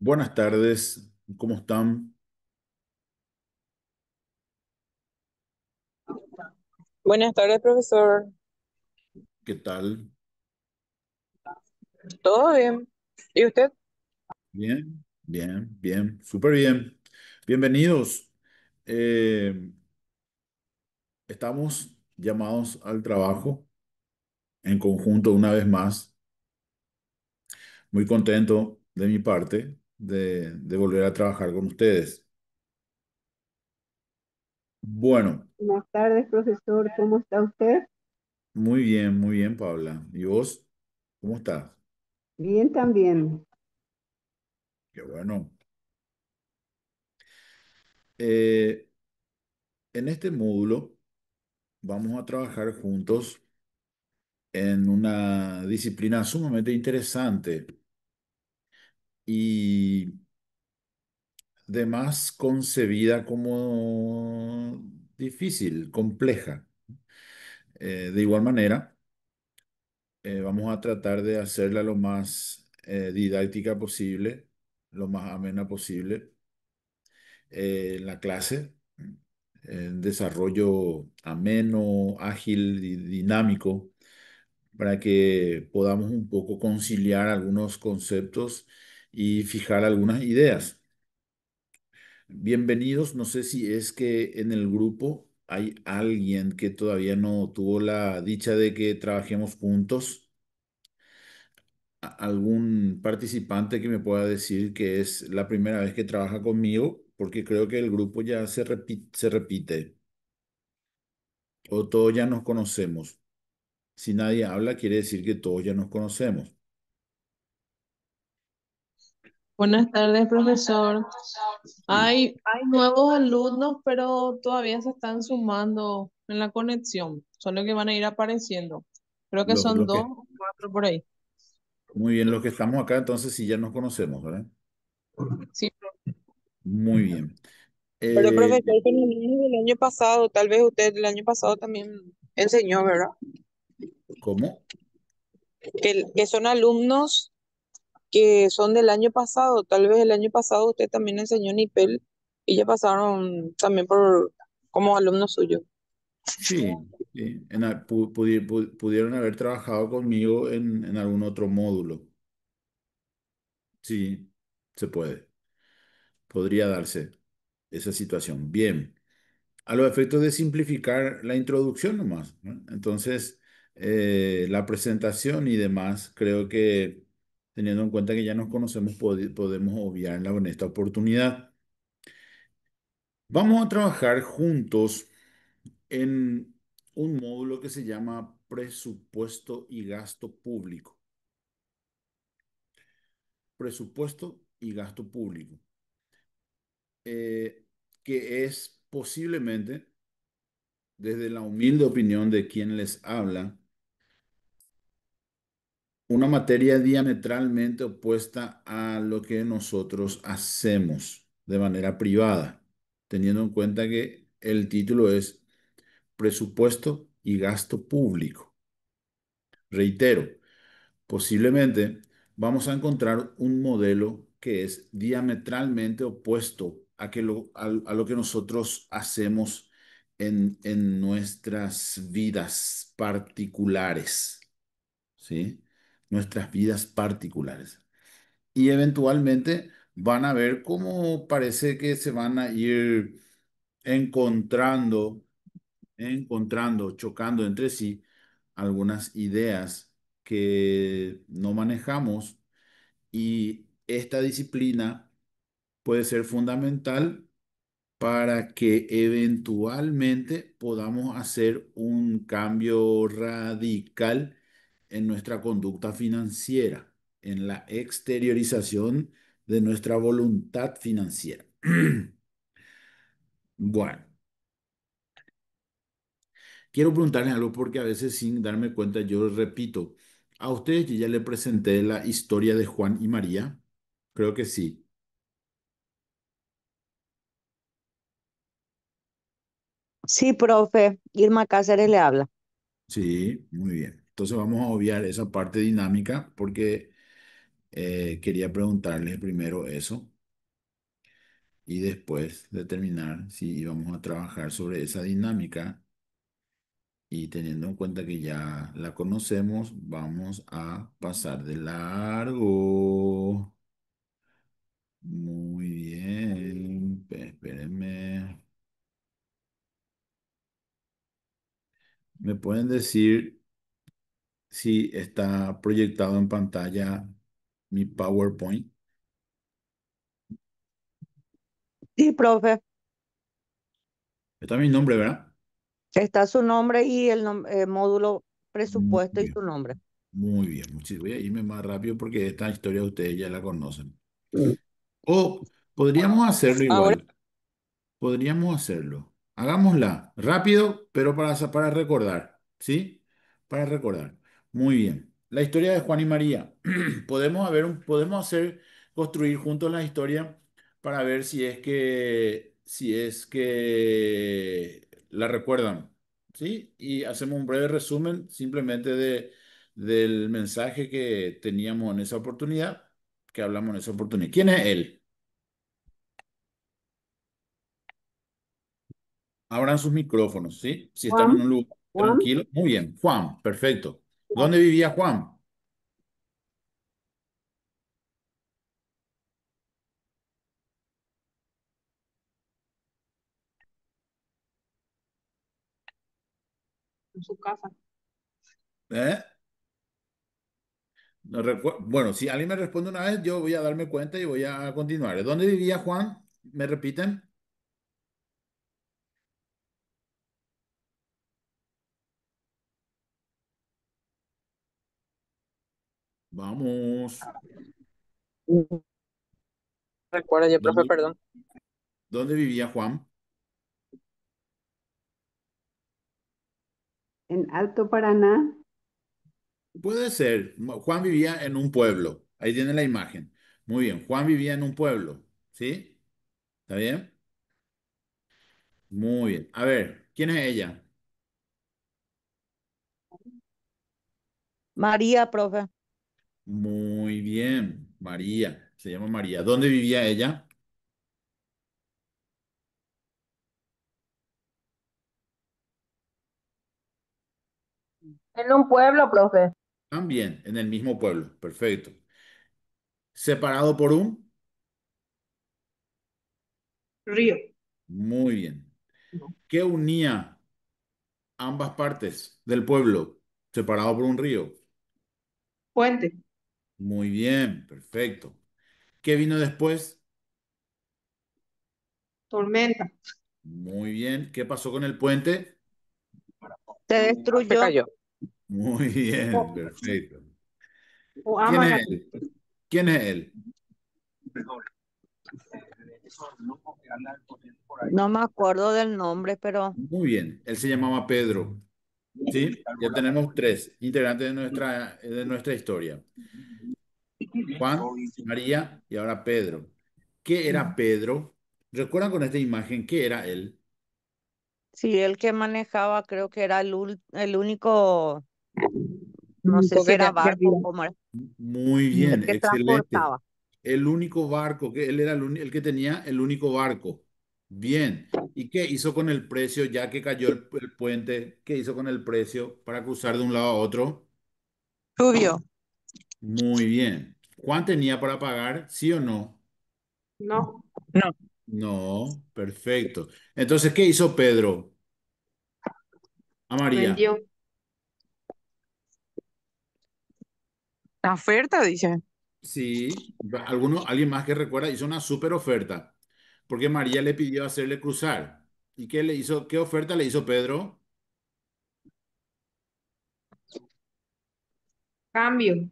Buenas tardes, ¿cómo están? Buenas tardes, profesor. ¿Qué tal? ¿Todo bien? ¿Y usted? Bien, bien, bien, súper bien. Bienvenidos. Eh, Estamos llamados al trabajo en conjunto una vez más. Muy contento de mi parte de volver a trabajar con ustedes. Bueno, Buenas tardes, profesor. ¿Cómo está usted? muy bien, Paula. ¿Y vos? ¿Cómo estás? Bien también. Qué bueno. Eh, en este módulo vamos a trabajar juntos en una disciplina sumamente interesante y además concebida como difícil, compleja. De igual manera, vamos a tratar de hacerla lo más didáctica posible, lo más amena posible en la clase, en desarrollo ameno, ágil y dinámico para que podamos un poco conciliar algunos conceptos y fijar algunas ideas. Bienvenidos, no sé si es que en el grupo hay alguien que todavía no tuvo la dicha de que trabajemos juntos, algún participante que me pueda decir que es la primera vez que trabaja conmigo, porque creo que el grupo ya se repite o todos ya nos conocemos. Si nadie habla, quiere decir que todos ya nos conocemos. Buenas tardes, profesor. Sí, Hay nuevos alumnos, pero todavía se están sumando en la conexión. Solo que van a ir apareciendo. Creo que son lo dos que o cuatro por ahí. muy bien, los que estamos acá, entonces sí ya nos conocemos, ¿verdad? Sí, Muy bien. Pero, Eh, profesor, con los niños del año pasado, tal vez usted el año pasado también enseñó, ¿verdad? ¿Cómo? Que son alumnos que son del año pasado, tal vez el año pasado usted también enseñó NIPEL y ya pasaron también por como alumnos suyos. Sí, sí. Pudieron haber trabajado conmigo en algún otro módulo. Sí, se puede. Podría darse esa situación. Bien. A los efectos de simplificar la introducción nomás, ¿no? Entonces, la presentación y demás, creo que teniendo en cuenta que ya nos conocemos, podemos obviarla en esta oportunidad. Vamos a trabajar juntos en un módulo que se llama presupuesto y gasto público. Presupuesto y gasto público, que es posiblemente, desde la humilde opinión de quien les habla, una materia diametralmente opuesta a lo que nosotros hacemos de manera privada, teniendo en cuenta que el título es presupuesto y gasto público. Reitero, posiblemente vamos a encontrar un modelo que es diametralmente opuesto a lo que nosotros hacemos en nuestras vidas particulares, ¿sí? Nuestras vidas particulares. Y eventualmente van a ver cómo parece que se van a ir encontrando, chocando entre sí algunas ideas que no manejamos y esta disciplina puede ser fundamental para que eventualmente podamos hacer un cambio radical en nuestra conducta financiera, en la exteriorización de nuestra voluntad financiera. Bueno, quiero preguntarles algo porque a veces sin darme cuenta yo repito. A ustedes yo ya le presenté la historia de Juan y María. Creo que sí. Sí, profe, Irma Cáceres le habla. Sí, muy bien. Entonces vamos a obviar esa parte dinámica porque Quería preguntarles primero eso y después determinar si íbamos a trabajar sobre esa dinámica y teniendo en cuenta que ya la conocemos, vamos a pasar de largo. Muy bien, espérenme. ¿Me pueden decir si está proyectado en pantalla mi PowerPoint? Sí, profe. Está mi nombre, ¿verdad? Está su nombre y el módulo Muy presupuesto y bien, su nombre. muy bien. Voy a irme más rápido porque esta historia ustedes ya la conocen. O podríamos hacerlo Ahora, igual. Podríamos hacerlo. Hagámosla rápido, pero para recordar, ¿sí? Para recordar. Muy bien. La historia de Juan y María. Podemos hacer, construir juntos la historia para ver si es que la recuerdan, ¿sí? Y hacemos un breve resumen simplemente del mensaje que teníamos en esa oportunidad, que hablamos en esa oportunidad. ¿Quién es él? Abran sus micrófonos, ¿sí? Si están en Juan, un lugar Juan, tranquilo. Muy bien. Juan, perfecto. ¿Dónde vivía Juan? En su casa. ¿Eh? No bueno, si alguien me responde una vez, yo voy a darme cuenta y voy a continuar. ¿Dónde vivía Juan? ¿Me repiten? Vamos. recuerda yo, profe, ¿Dónde, perdón. dónde vivía Juan? en Alto Paraná. Puede ser. Juan vivía en un pueblo. Ahí tiene la imagen. Muy bien. Juan vivía en un pueblo. ¿Sí? ¿Está bien? Muy bien. A ver, ¿quién es ella? María, profe. Muy bien, María, se llama María. ¿Dónde vivía ella? En un pueblo, profe. También, en el mismo pueblo. Perfecto. ¿Separado por un? Río. Muy bien. No. ¿Qué unía ambas partes del pueblo? Separado por un río. Puente. Muy bien, perfecto. ¿Qué vino después? Tormenta. Muy bien. ¿Qué pasó con el puente? Se Se destruyó. cayó. Muy bien, O, perfecto. o ¿Quién ama es cayó. él? ¿Quién es él? No me acuerdo del nombre, pero Muy bien. Él se llamaba Pedro. ¿Sí? Ya tenemos tres integrantes de nuestra historia. Juan, María y ahora Pedro. ¿Qué era Pedro? ¿Recuerdan con esta imagen qué era él? sí, el que manejaba creo que era el único, no sé si Porque era ya barco o había. cómo era, Muy el bien, que excelente. transportaba. El único barco, que él era el que tenía el único barco. Bien. ¿Y qué hizo con el precio ya que cayó el puente? ¿Qué hizo con el precio para cruzar de un lado a otro? Subió. Muy bien. ¿Juan tenía para pagar? ¿Sí o no? No. No, No, perfecto. Entonces, ¿qué hizo Pedro? A María. Vendió. la oferta, dice. Sí, alguien más que recuerda, hizo una súper oferta, porque María le pidió hacerle cruzar. ¿Y qué le hizo? ¿Qué oferta le hizo Pedro? Cambio.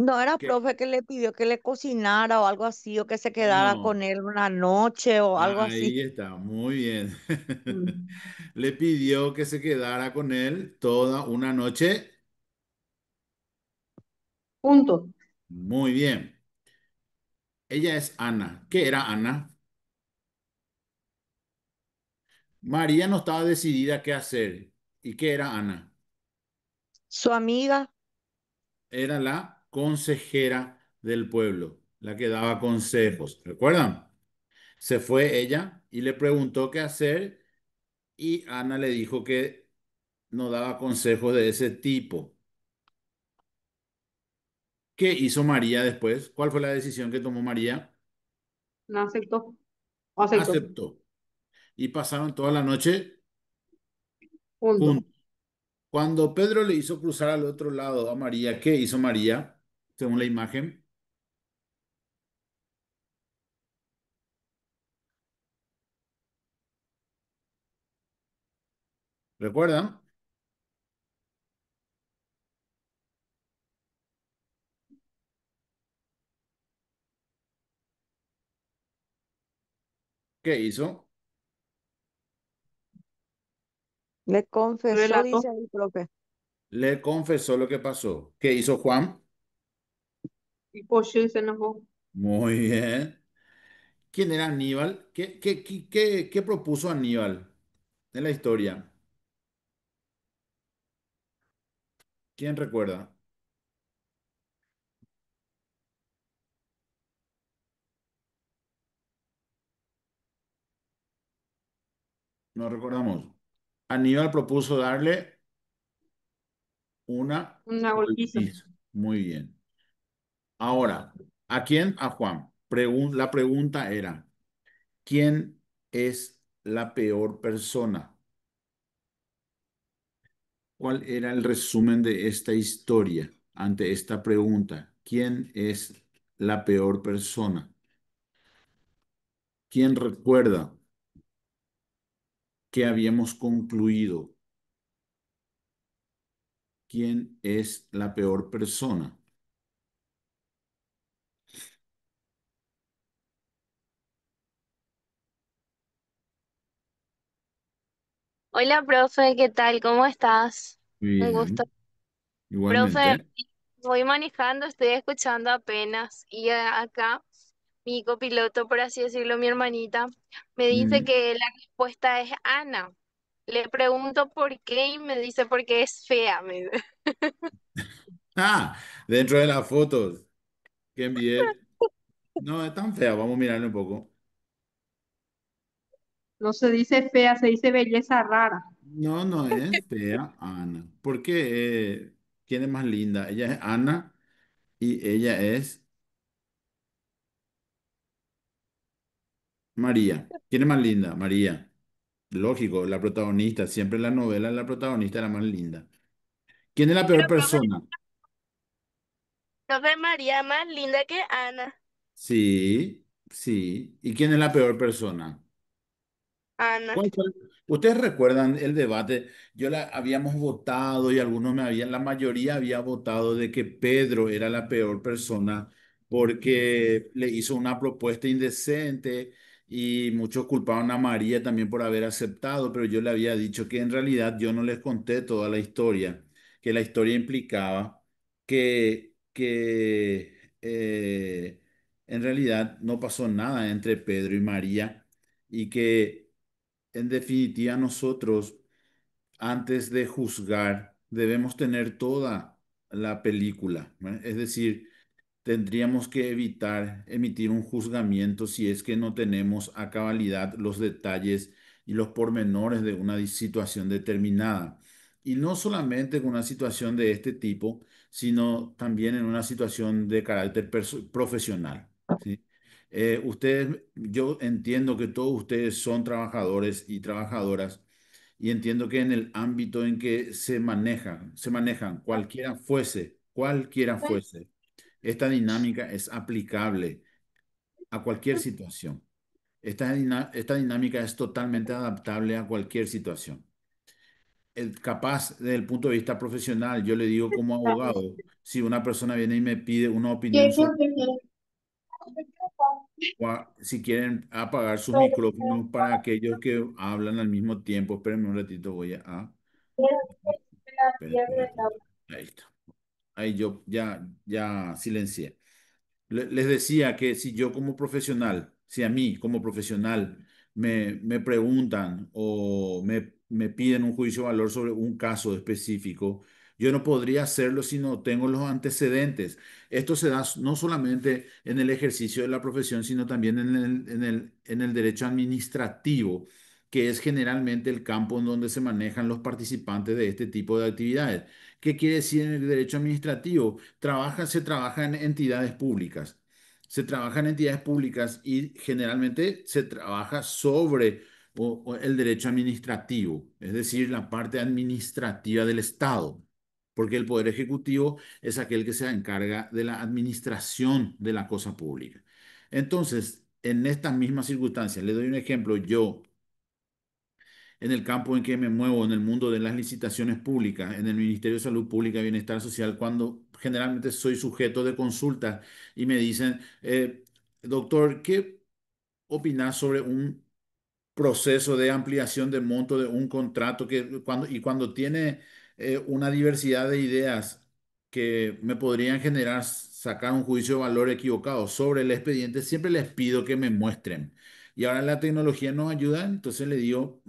No era Que profe que le pidió que le cocinara o algo así, o que se quedara no, con él una noche o algo así. ahí está, muy bien. Mm. Le pidió que se quedara con él toda una noche. Punto. Muy bien. Ella es Ana. ¿Qué era Ana? María no estaba decidida qué hacer. ¿Y qué era Ana? Su amiga, Era la consejera del pueblo, la que daba consejos. ¿Recuerdan? Se fue ella y le preguntó qué hacer y Ana le dijo que no daba consejos de ese tipo. ¿Qué hizo María después? ¿Cuál fue la decisión que tomó María? No aceptó. ¿O aceptó? Aceptó. Y pasaron toda la noche Punto. juntos. Cuando Pedro le hizo cruzar al otro lado a María, ¿qué hizo María? Según la imagen, ¿recuerdan? ¿Qué hizo? Le confesó, Relató. dice el profe. Le confesó lo que pasó. ¿Qué hizo Juan? Y Pocho se enojó. Muy bien. ¿Quién era Aníbal? ¿Qué propuso Aníbal en la historia? ¿Quién recuerda? No recordamos. Aníbal propuso darle una Una golpiza. golpiza. Muy bien. Ahora, ¿a quién? A Juan. La pregunta era, ¿quién es la peor persona? ¿Cuál era el resumen de esta historia ante esta pregunta? ¿Quién es la peor persona? ¿Quién recuerda que habíamos concluido? ¿Quién es la peor persona? Hola, profe, ¿qué tal? ¿Cómo estás? Un gusto. Bien, Profe, igualmente. voy manejando, estoy escuchando apenas y acá mi copiloto, por así decirlo, mi hermanita, me dice Mm. que la respuesta es Ana. Le pregunto por qué y me dice porque es fea. Ah, dentro de las fotos que envié. No es tan fea, vamos a mirarle un poco. No se dice fea, se dice belleza rara. No, no es fea, Ana. Porque, ¿quién es más linda? Ella es Ana y ella es María. ¿Quién es más linda? María. Lógico, la protagonista. Siempre en la novela la protagonista es la más linda. ¿Quién es la peor Pero profe, persona? profe María más linda que Ana. Sí, sí. ¿Y quién es la peor persona? Ana. ¿Ustedes recuerdan el debate? Habíamos votado y algunos la mayoría había votado de que Pedro era la peor persona porque le hizo una propuesta indecente y muchos culpaban a María también por haber aceptado, pero yo le había dicho que en realidad yo no les conté toda la historia, que la historia implicaba que en realidad no pasó nada entre Pedro y María y que en definitiva, nosotros, antes de juzgar, debemos tener toda la película, ¿no? Es decir, tendríamos que evitar emitir un juzgamiento si es que no tenemos a cabalidad los detalles y los pormenores de una situación determinada. Y no solamente con una situación de este tipo, sino también en una situación de carácter profesional, ¿sí? Yo entiendo que todos ustedes son trabajadores y trabajadoras y entiendo que en el ámbito en que se manejan, cualquiera fuese, esta dinámica es aplicable a cualquier situación. Esta dinámica es totalmente adaptable a cualquier situación. Capaz, desde el punto de vista profesional, yo le digo como abogado, si una persona viene y me pide una opinión sobre, si quieren apagar sus micrófonos para aquellos que hablan al mismo tiempo, espérenme un ratito, espérenme. Ahí está. Ahí yo ya silencié. Les decía que si yo como profesional, si a mí como profesional me preguntan o me piden un juicio de valor sobre un caso específico, Yo no podría hacerlo si no tengo los antecedentes. Esto se da no solamente en el ejercicio de la profesión, sino también en el derecho administrativo, que es generalmente el campo en donde se manejan los participantes de este tipo de actividades. ¿Qué quiere decir en el derecho administrativo? Se trabaja en entidades públicas. Se trabaja en entidades públicas y generalmente se trabaja sobre o el derecho administrativo, es decir, la parte administrativa del Estado, porque el Poder Ejecutivo es aquel que se encarga de la administración de la cosa pública. Entonces, en estas mismas circunstancias, le doy un ejemplo, yo en el campo en que me muevo, en el mundo de las licitaciones públicas, en el Ministerio de Salud Pública y Bienestar Social, cuando generalmente soy sujeto de consulta y me dicen, doctor, ¿qué opinas sobre un proceso de ampliación de monto de un contrato cuando tiene una diversidad de ideas que me podrían generar sacar un juicio de valor equivocado sobre el expediente, siempre les pido que me muestren. Y ahora la tecnología nos ayuda, entonces le digo,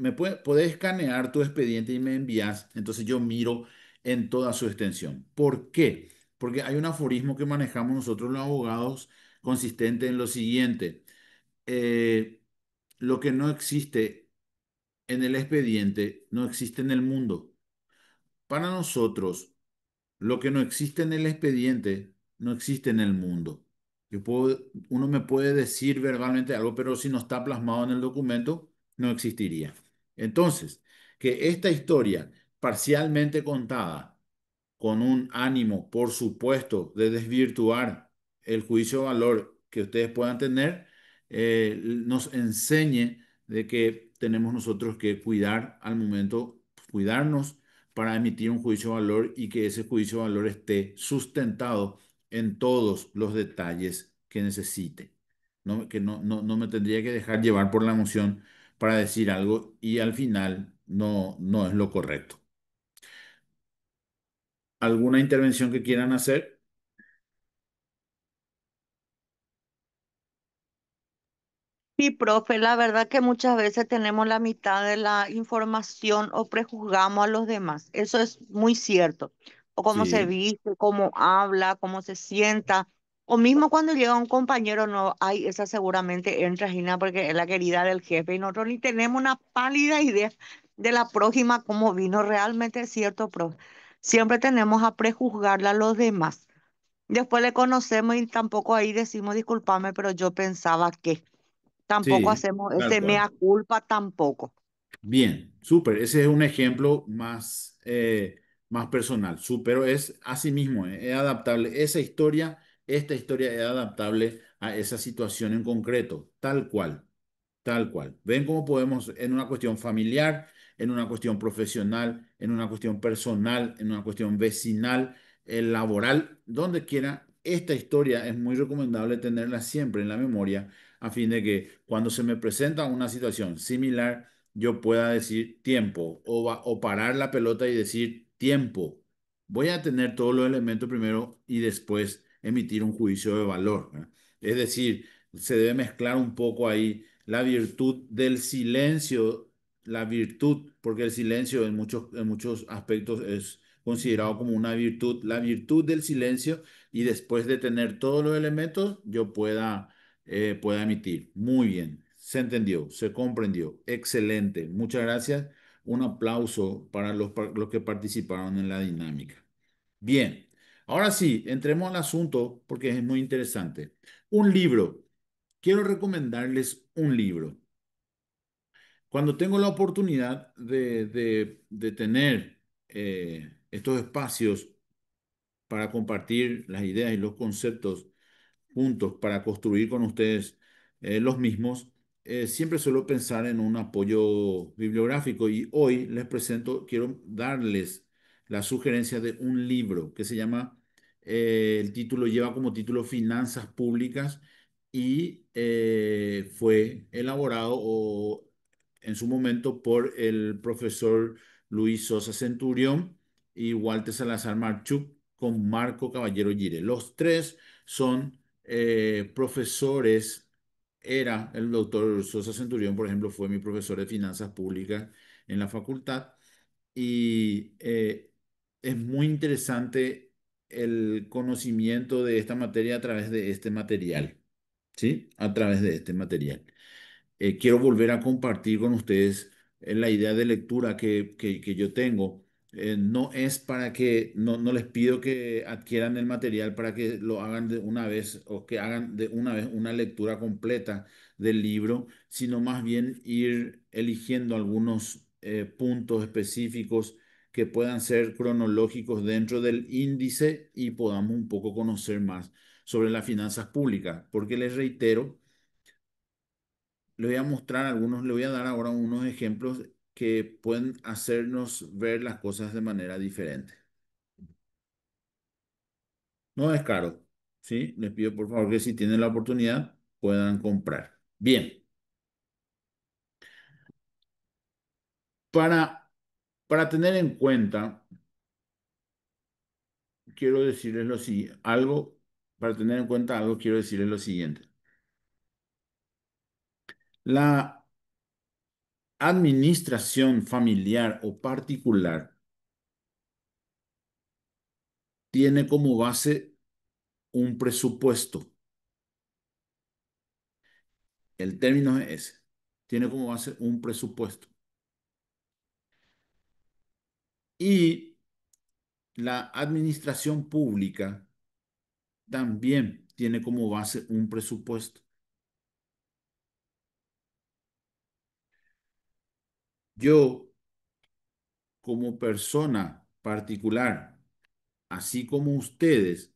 puedes escanear tu expediente y me envías, entonces yo miro en toda su extensión. ¿Por qué? Porque hay un aforismo que manejamos nosotros los abogados consistente en lo siguiente. eh, lo que no existe en el expediente no existe en el mundo. Para nosotros, lo que no existe en el expediente no existe en el mundo. Uno me puede decir verbalmente algo, pero si no está plasmado en el documento, no existiría. Entonces, que esta historia parcialmente contada con un ánimo, por supuesto, de desvirtuar el juicio de valor que ustedes puedan tener, nos enseñe de que tenemos nosotros que cuidar al momento, cuidarnos para emitir un juicio de valor y que ese juicio de valor esté sustentado en todos los detalles que necesite. Que no me tendría que dejar llevar por la emoción para decir algo y al final no es lo correcto. ¿Alguna intervención que quieran hacer? Sí, profe, la verdad que muchas veces tenemos la mitad de la información o prejuzgamos a los demás. Eso es muy cierto. O cómo se Sí, viste, cómo habla, cómo se sienta. O mismo cuando llega un compañero nuevo, ay, esa seguramente entra Gina porque es la querida del jefe y nosotros ni tenemos una pálida idea de la prójima cómo vino. Realmente es cierto, profe. Siempre tenemos a prejuzgarla a los demás. Después le conocemos y tampoco ahí decimos, discúlpame, pero yo pensaba que. Tampoco sí, hacemos tal ese cual. mea culpa tampoco. Bien, súper. Ese es un ejemplo más personal. Pero es así mismo, es adaptable. Esta historia es adaptable a esa situación en concreto, tal cual. Tal cual. ¿Ven cómo podemos en una cuestión familiar, en una cuestión profesional, en una cuestión personal, en una cuestión vecinal, laboral, donde quiera? Esta historia es muy recomendable tenerla siempre en la memoria a fin de que cuando se me presenta una situación similar, yo pueda decir tiempo o parar la pelota y decir tiempo. Voy a tener todos los elementos primero y después emitir un juicio de valor, ¿verdad? Es decir, se debe mezclar un poco ahí la virtud del silencio, la virtud, porque el silencio en muchos aspectos es considerado como una virtud, la virtud del silencio y después de tener todos los elementos, yo pueda emitir. Muy bien, se entendió, se comprendió, excelente, muchas gracias. Un aplauso para los que participaron en la dinámica. Bien, ahora sí, entremos al asunto porque es muy interesante. Un libro. Quiero recomendarles un libro. Cuando tengo la oportunidad de tener estos espacios para compartir las ideas y los conceptos juntos para construir con ustedes los mismos, siempre suelo pensar en un apoyo bibliográfico y hoy quiero darles la sugerencia de un libro que se llama, el título lleva como título Finanzas Públicas y fue elaborado en su momento por el profesor Luis Sosa Centurión y Walter Salazar Marchuk con Marco Caballero Gire. Los tres son profesores. El doctor Sosa Centurión, por ejemplo, fue mi profesor de finanzas públicas en la facultad y es muy interesante el conocimiento de esta materia a través de este material, ¿sí? A través de este material. Quiero volver a compartir con ustedes la idea de lectura que yo tengo. No es para que, no les pido que adquieran el material para que lo hagan de una vez o que hagan de una vez una lectura completa del libro, sino más bien ir eligiendo algunos puntos específicos que puedan ser cronológicos dentro del índice y podamos un poco conocer más sobre las finanzas públicas, porque les reitero, le voy a mostrar algunos, le voy a dar ahora unos ejemplos que pueden hacernos ver las cosas de manera diferente. No es caro, ¿sí? Les pido por favor que si tienen la oportunidad puedan comprar. Bien, para, para tener en cuenta, quiero decirles lo siguiente, algo, para tener en cuenta algo, quiero decirles lo siguiente. La administración familiar o particular tiene como base un presupuesto. El término es ese. Tiene como base un presupuesto. Y la administración pública también tiene como base un presupuesto. Yo, como persona particular, así como ustedes,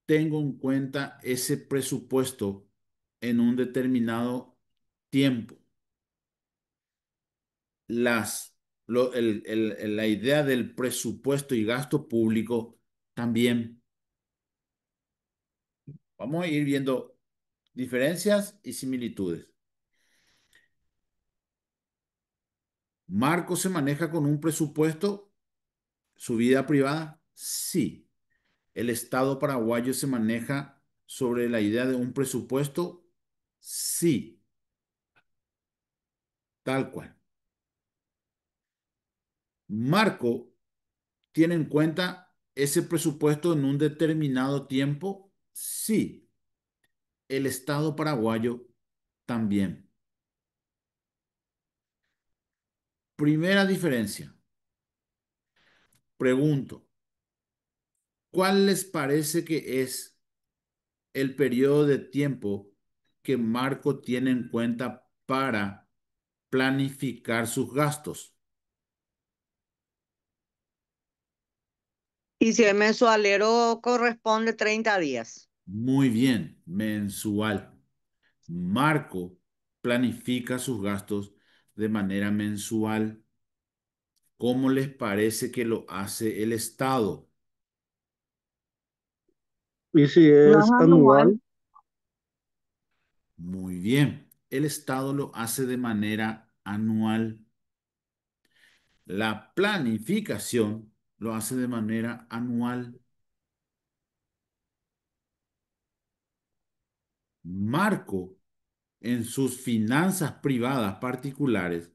tengo en cuenta ese presupuesto en un determinado tiempo. Las, la idea del presupuesto y gasto público también. Vamos a ir viendo diferencias y similitudes. ¿Marco se maneja con un presupuesto? ¿Su vida privada? Sí. ¿El Estado paraguayo se maneja sobre la idea de un presupuesto? Sí, tal cual. ¿Marco tiene en cuenta ese presupuesto en un determinado tiempo? Sí. ¿El Estado paraguayo también? Primera diferencia. Pregunto, ¿cuál les parece que es el periodo de tiempo que Marco tiene en cuenta para planificar sus gastos? Y si el mensualero corresponde 30 días. Muy bien, mensual. Marco planifica sus gastos de manera mensual. ¿Cómo les parece que lo hace el Estado? Y si No es es anual. anual, Muy bien, el Estado lo hace de manera anual. La planificación lo hace de manera anual. Marco, en sus finanzas privadas particulares,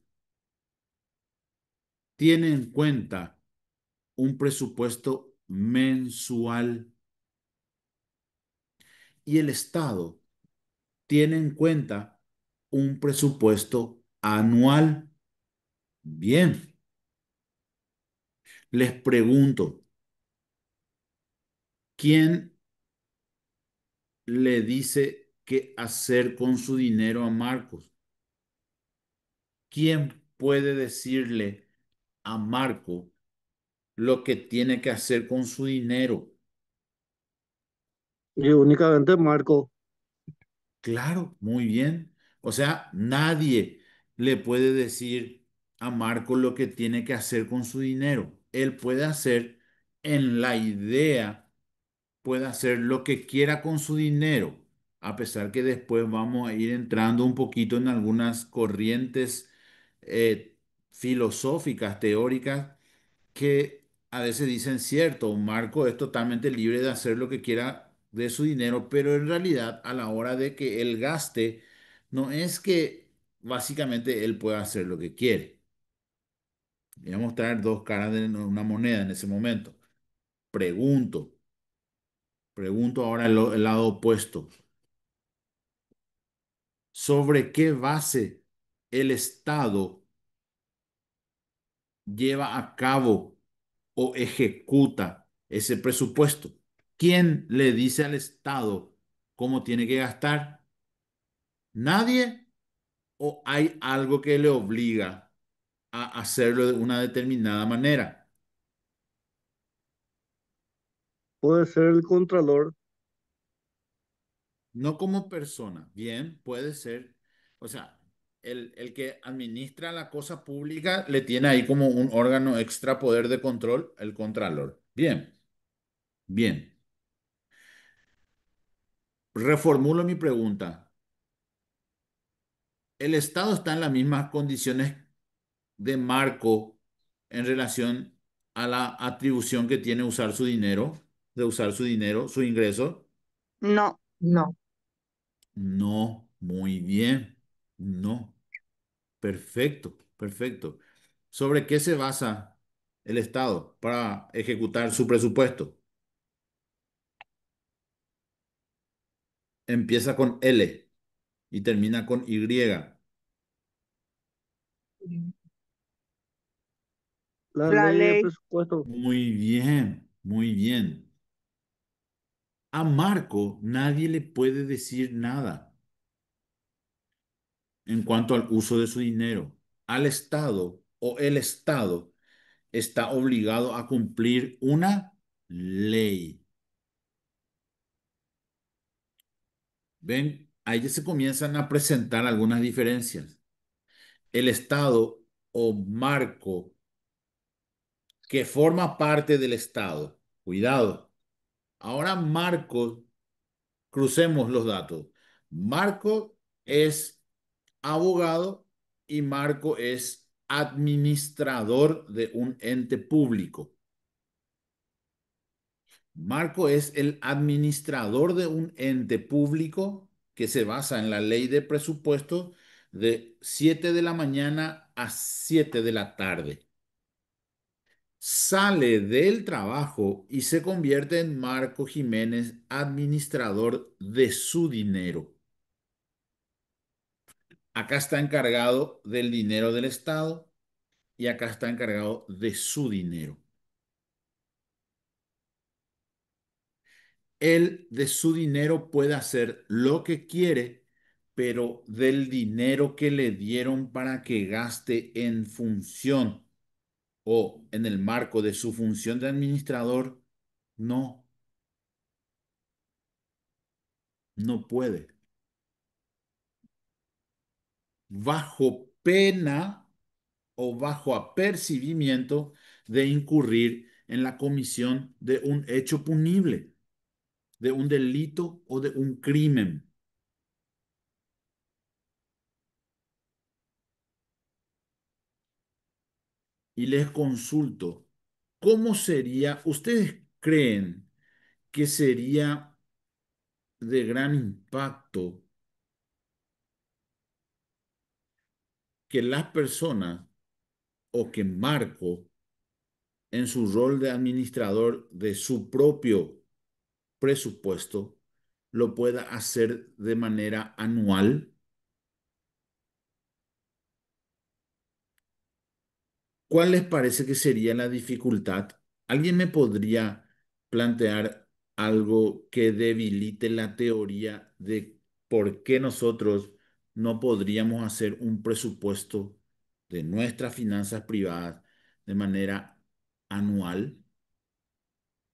tiene en cuenta un presupuesto mensual y el Estado tiene en cuenta un presupuesto anual. Bien, les pregunto, ¿quién le dice qué hacer con su dinero a Marcos? ¿Quién puede decirle a Marco lo que tiene que hacer con su dinero? y únicamente Marco. Claro, muy bien. O sea, nadie le puede decir a Marco lo que tiene que hacer con su dinero. Él puede hacer en la idea, puede hacer lo que quiera con su dinero, a pesar que después vamos a ir entrando un poquito en algunas corrientes filosóficas, teóricas que a veces dicen, cierto, Marco es totalmente libre de hacer lo que quiera de su dinero, pero en realidad a la hora de que él gaste, no es que básicamente él pueda hacer lo que quiere. Voy a mostrar dos caras de una moneda en ese momento. Pregunto, pregunto ahora el lado opuesto. ¿Sobre qué base el Estado lleva a cabo o ejecuta ese presupuesto? ¿Quién le dice al Estado cómo tiene que gastar? ¿Nadie? ¿O hay algo que le obliga a hacerlo de una determinada manera? Puede ser el contralor. No como persona. Bien, puede ser. O sea, el que administra la cosa pública le tiene ahí como un órgano extra poder de control, el contralor. Bien, bien. Reformulo mi pregunta. ¿El Estado está en las mismas condiciones de marco en relación a la atribución que tiene usar su dinero, de usar su dinero, su ingreso? No, No. No, muy bien. No. Perfecto, perfecto. ¿Sobre qué se basa el Estado para ejecutar su presupuesto? Empieza con L y termina con Y. La la ley de ley. presupuesto. Muy bien, muy bien. A Marco nadie le puede decir nada en cuanto al uso de su dinero. Al Estado o el Estado está obligado a cumplir una ley. ¿Ven? Ahí ya se comienzan a presentar algunas diferencias. El Estado o marco que forma parte del Estado. Cuidado. Ahora Marco, crucemos los datos. Marco es abogado y Marco es administrador de un ente público. Marco es el administrador de un ente público que se basa en la ley de presupuesto de 7 de la mañana a 7 de la tarde. Sale del trabajo y se convierte en Marco Jiménez, administrador de su dinero. Acá está encargado del dinero del Estado y acá está encargado de su dinero. Él de su dinero puede hacer lo que quiere, pero del dinero que le dieron para que gaste en función o en el marco de su función de administrador, no, no puede. Bajo pena o bajo apercibimiento de incurrir en la comisión de un hecho punible, de un delito o de un crimen. Y les consulto, ¿cómo sería, ustedes creen que sería de gran impacto que las personas o que Marco, en su rol de administrador de su propio presupuesto, lo pueda hacer de manera anual? ¿Cuál les parece que sería la dificultad? ¿Alguien me podría plantear algo que debilite la teoría de por qué nosotros no podríamos hacer un presupuesto de nuestras finanzas privadas de manera anual?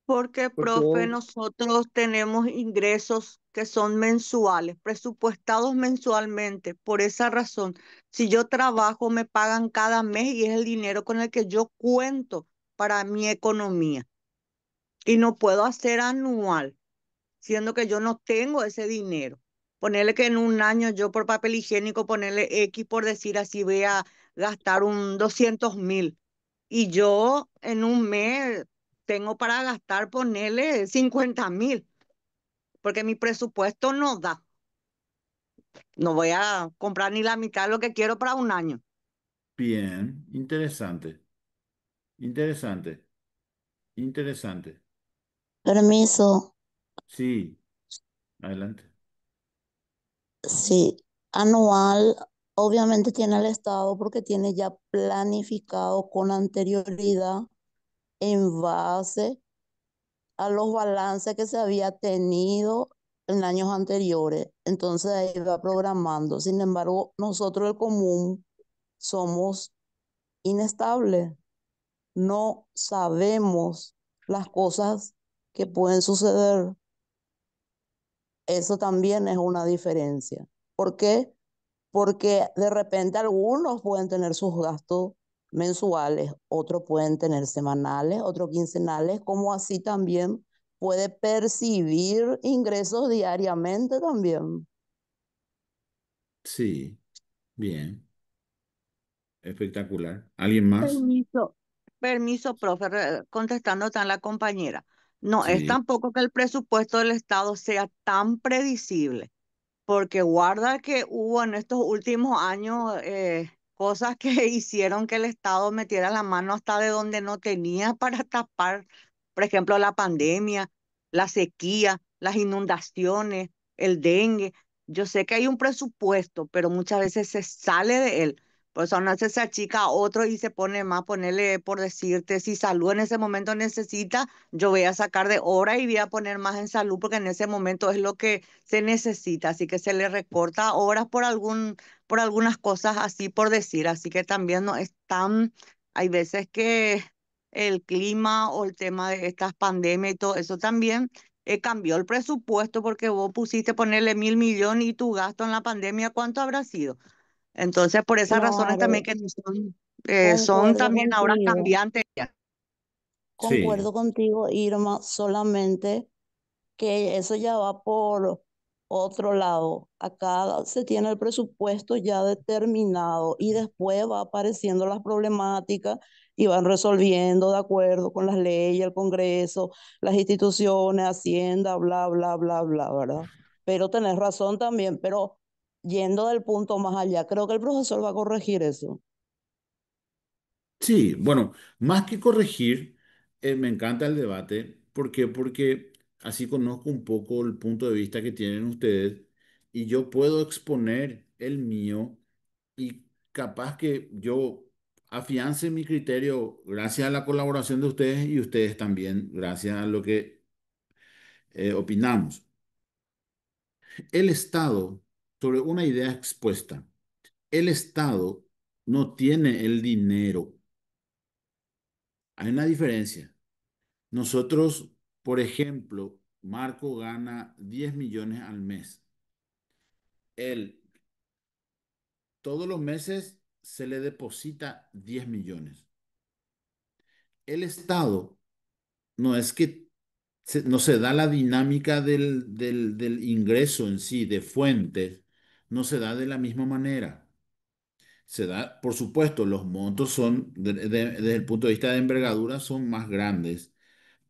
Porque, Porque profe, vos, nosotros tenemos ingresos que son mensuales, presupuestados mensualmente. Por esa razón, si yo trabajo, me pagan cada mes y es el dinero con el que yo cuento para mi economía. Y no puedo hacer anual, siendo que yo no tengo ese dinero. Ponerle que en un año yo por papel higiénico, ponerle X por decir así, voy a gastar un 200.000. Y yo en un mes tengo para gastar, ponerle 50.000, porque mi presupuesto no da. No voy a comprar ni la mitad de lo que quiero para un año. Bien, interesante. Interesante, interesante. Permiso, Sí, adelante. sí, anual, obviamente tiene el Estado porque tiene ya planificado con anterioridad en base a los balances que se había tenido en años anteriores. Entonces ahí va programando. Sin embargo, nosotros el común somos inestables. No sabemos las cosas que pueden suceder. Eso también es una diferencia. ¿Por qué? Porque de repente algunos pueden tener sus gastos mensuales, otros pueden tener semanales, otros quincenales, como así también puede percibir ingresos diariamente también. Sí, bien, espectacular. ¿Alguien más? Permiso, permiso, profe, contestando a la compañera. No es Sí, tampoco que el presupuesto del Estado sea tan predecible. Porque guarda que hubo en estos últimos años cosas que hicieron que el Estado metiera la mano hasta de donde no tenía para tapar, por ejemplo, la pandemia, la sequía, las inundaciones, el dengue. Yo sé que hay un presupuesto, pero muchas veces se sale de él. Por eso no se achica a otro y se pone más, ponerle por decirte, si salud en ese momento necesita, yo voy a sacar de obra y voy a poner más en salud porque en ese momento es lo que se necesita, así que se le recorta horas por algunas cosas así por decir, así que también no es tan, hay veces que el clima o el tema de estas pandemias y todo eso también cambió el presupuesto porque vos pusiste ponerle 1.000 millones y tu gasto en la pandemia, ¿cuánto habrá sido? Entonces, por esas razones también Claro, que son concuerdo también ahora contigo, cambiantes. sí, concuerdo contigo, Irma, solamente que eso ya va por otro lado. Acá se tiene el presupuesto ya determinado y después va apareciendo las problemáticas y van resolviendo de acuerdo con las leyes, el Congreso, las instituciones, Hacienda, bla, bla, bla, bla, ¿verdad? Pero tenés razón también, pero yendo del punto más allá, creo que el profesor va a corregir eso. sí. Bueno, más que corregir, me encanta el debate. ¿Por qué? Porque así conozco un poco el punto de vista que tienen ustedes y yo puedo exponer el mío y capaz que yo afiance mi criterio gracias a la colaboración de ustedes y ustedes también, gracias a lo que opinamos. El Estado, sobre una idea expuesta, el Estado no tiene el dinero. Hay una diferencia. Nosotros, por ejemplo, Marco gana 10 millones al mes. Él, todos los meses, se le deposita 10 millones. El Estado no es que no se da la dinámica del ingreso en sí, de fuentes, no se da de la misma manera. Se da, por supuesto, los montos son, desde el punto de vista de envergadura, son más grandes,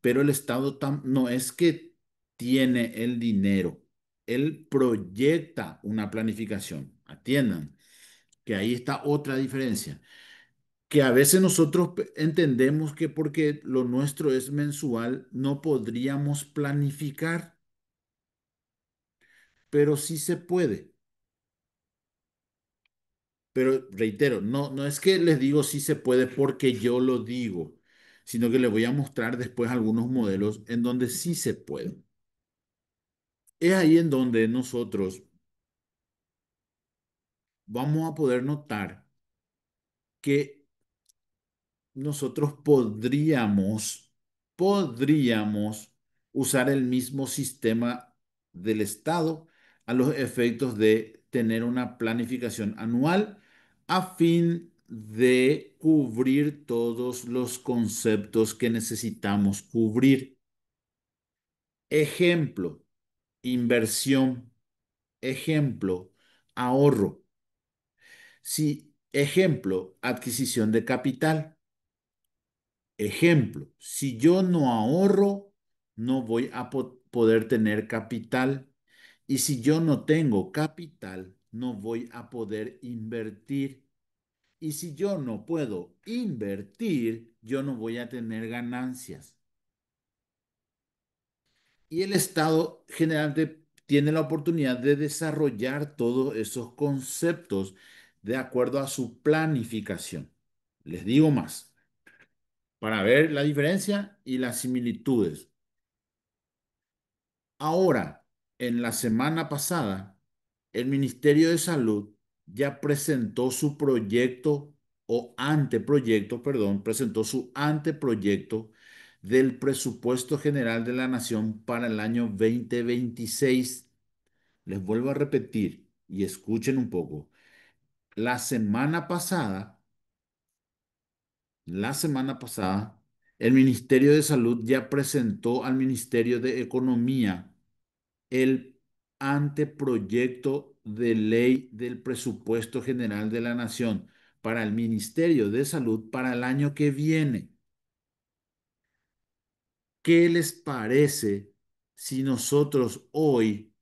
pero el Estado no es que tiene el dinero, él proyecta una planificación. Atiendan que ahí está otra diferencia, que a veces nosotros entendemos que porque lo nuestro es mensual, no podríamos planificar, pero sí se puede. Pero reitero, no es que les digo sí se puede porque yo lo digo, sino que les voy a mostrar después algunos modelos en donde sí se puede. Es ahí en donde nosotros vamos a poder notar que nosotros podríamos usar el mismo sistema del Estado a los efectos de tener una planificación anual a fin de cubrir todos los conceptos que necesitamos cubrir. Ejemplo, inversión. Ejemplo, ahorro. Si, ejemplo, adquisición de capital. Ejemplo, si yo no ahorro, no voy a poder tener capital. Y si yo no tengo capital, no voy a poder invertir. Y si yo no puedo invertir, yo no voy a tener ganancias. Y el Estado generalmente tiene la oportunidad de desarrollar todos esos conceptos de acuerdo a su planificación. Les digo más, para ver la diferencia y las similitudes. Ahora, en la semana pasada, el Ministerio de Salud ya presentó su proyecto o anteproyecto, perdón, presentó su anteproyecto del presupuesto general de la Nación para el año 2026. Les vuelvo a repetir y escuchen un poco. La semana pasada, la semana pasada, el Ministerio de Salud ya presentó al Ministerio de Economía el anteproyecto de ley del presupuesto general de la Nación para el Ministerio de Salud para el año que viene. ¿Qué les parece si nosotros hoy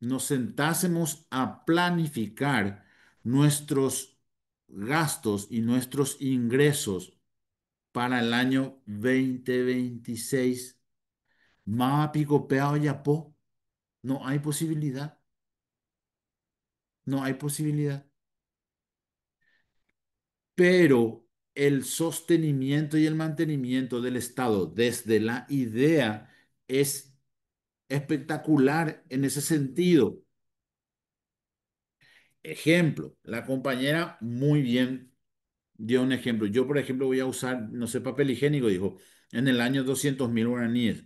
nos sentásemos a planificar nuestros gastos y nuestros ingresos para el año 2026? Más pico peo ya po. No hay posibilidad. No hay posibilidad. Pero el sostenimiento y el mantenimiento del Estado desde la idea es espectacular en ese sentido. Ejemplo, la compañera muy bien dio un ejemplo. Yo, por ejemplo, voy a usar, no sé, papel higiénico, dijo, en el año 200.000 guaraníes.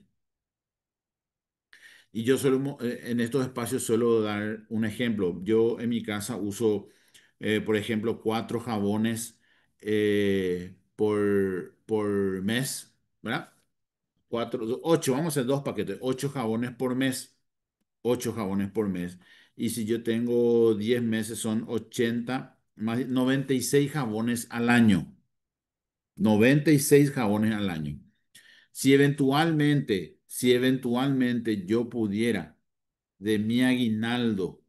Y yo suelo, en estos espacios suelo dar un ejemplo. Yo en mi casa uso, por ejemplo, 4 jabones por mes, ¿verdad? 8, vamos a hacer 2 paquetes, 8 jabones por mes, 8 jabones por mes. Y si yo tengo 10 meses, son 80 más 96 jabones al año. 96 jabones al año. Si eventualmente yo pudiera de mi aguinaldo,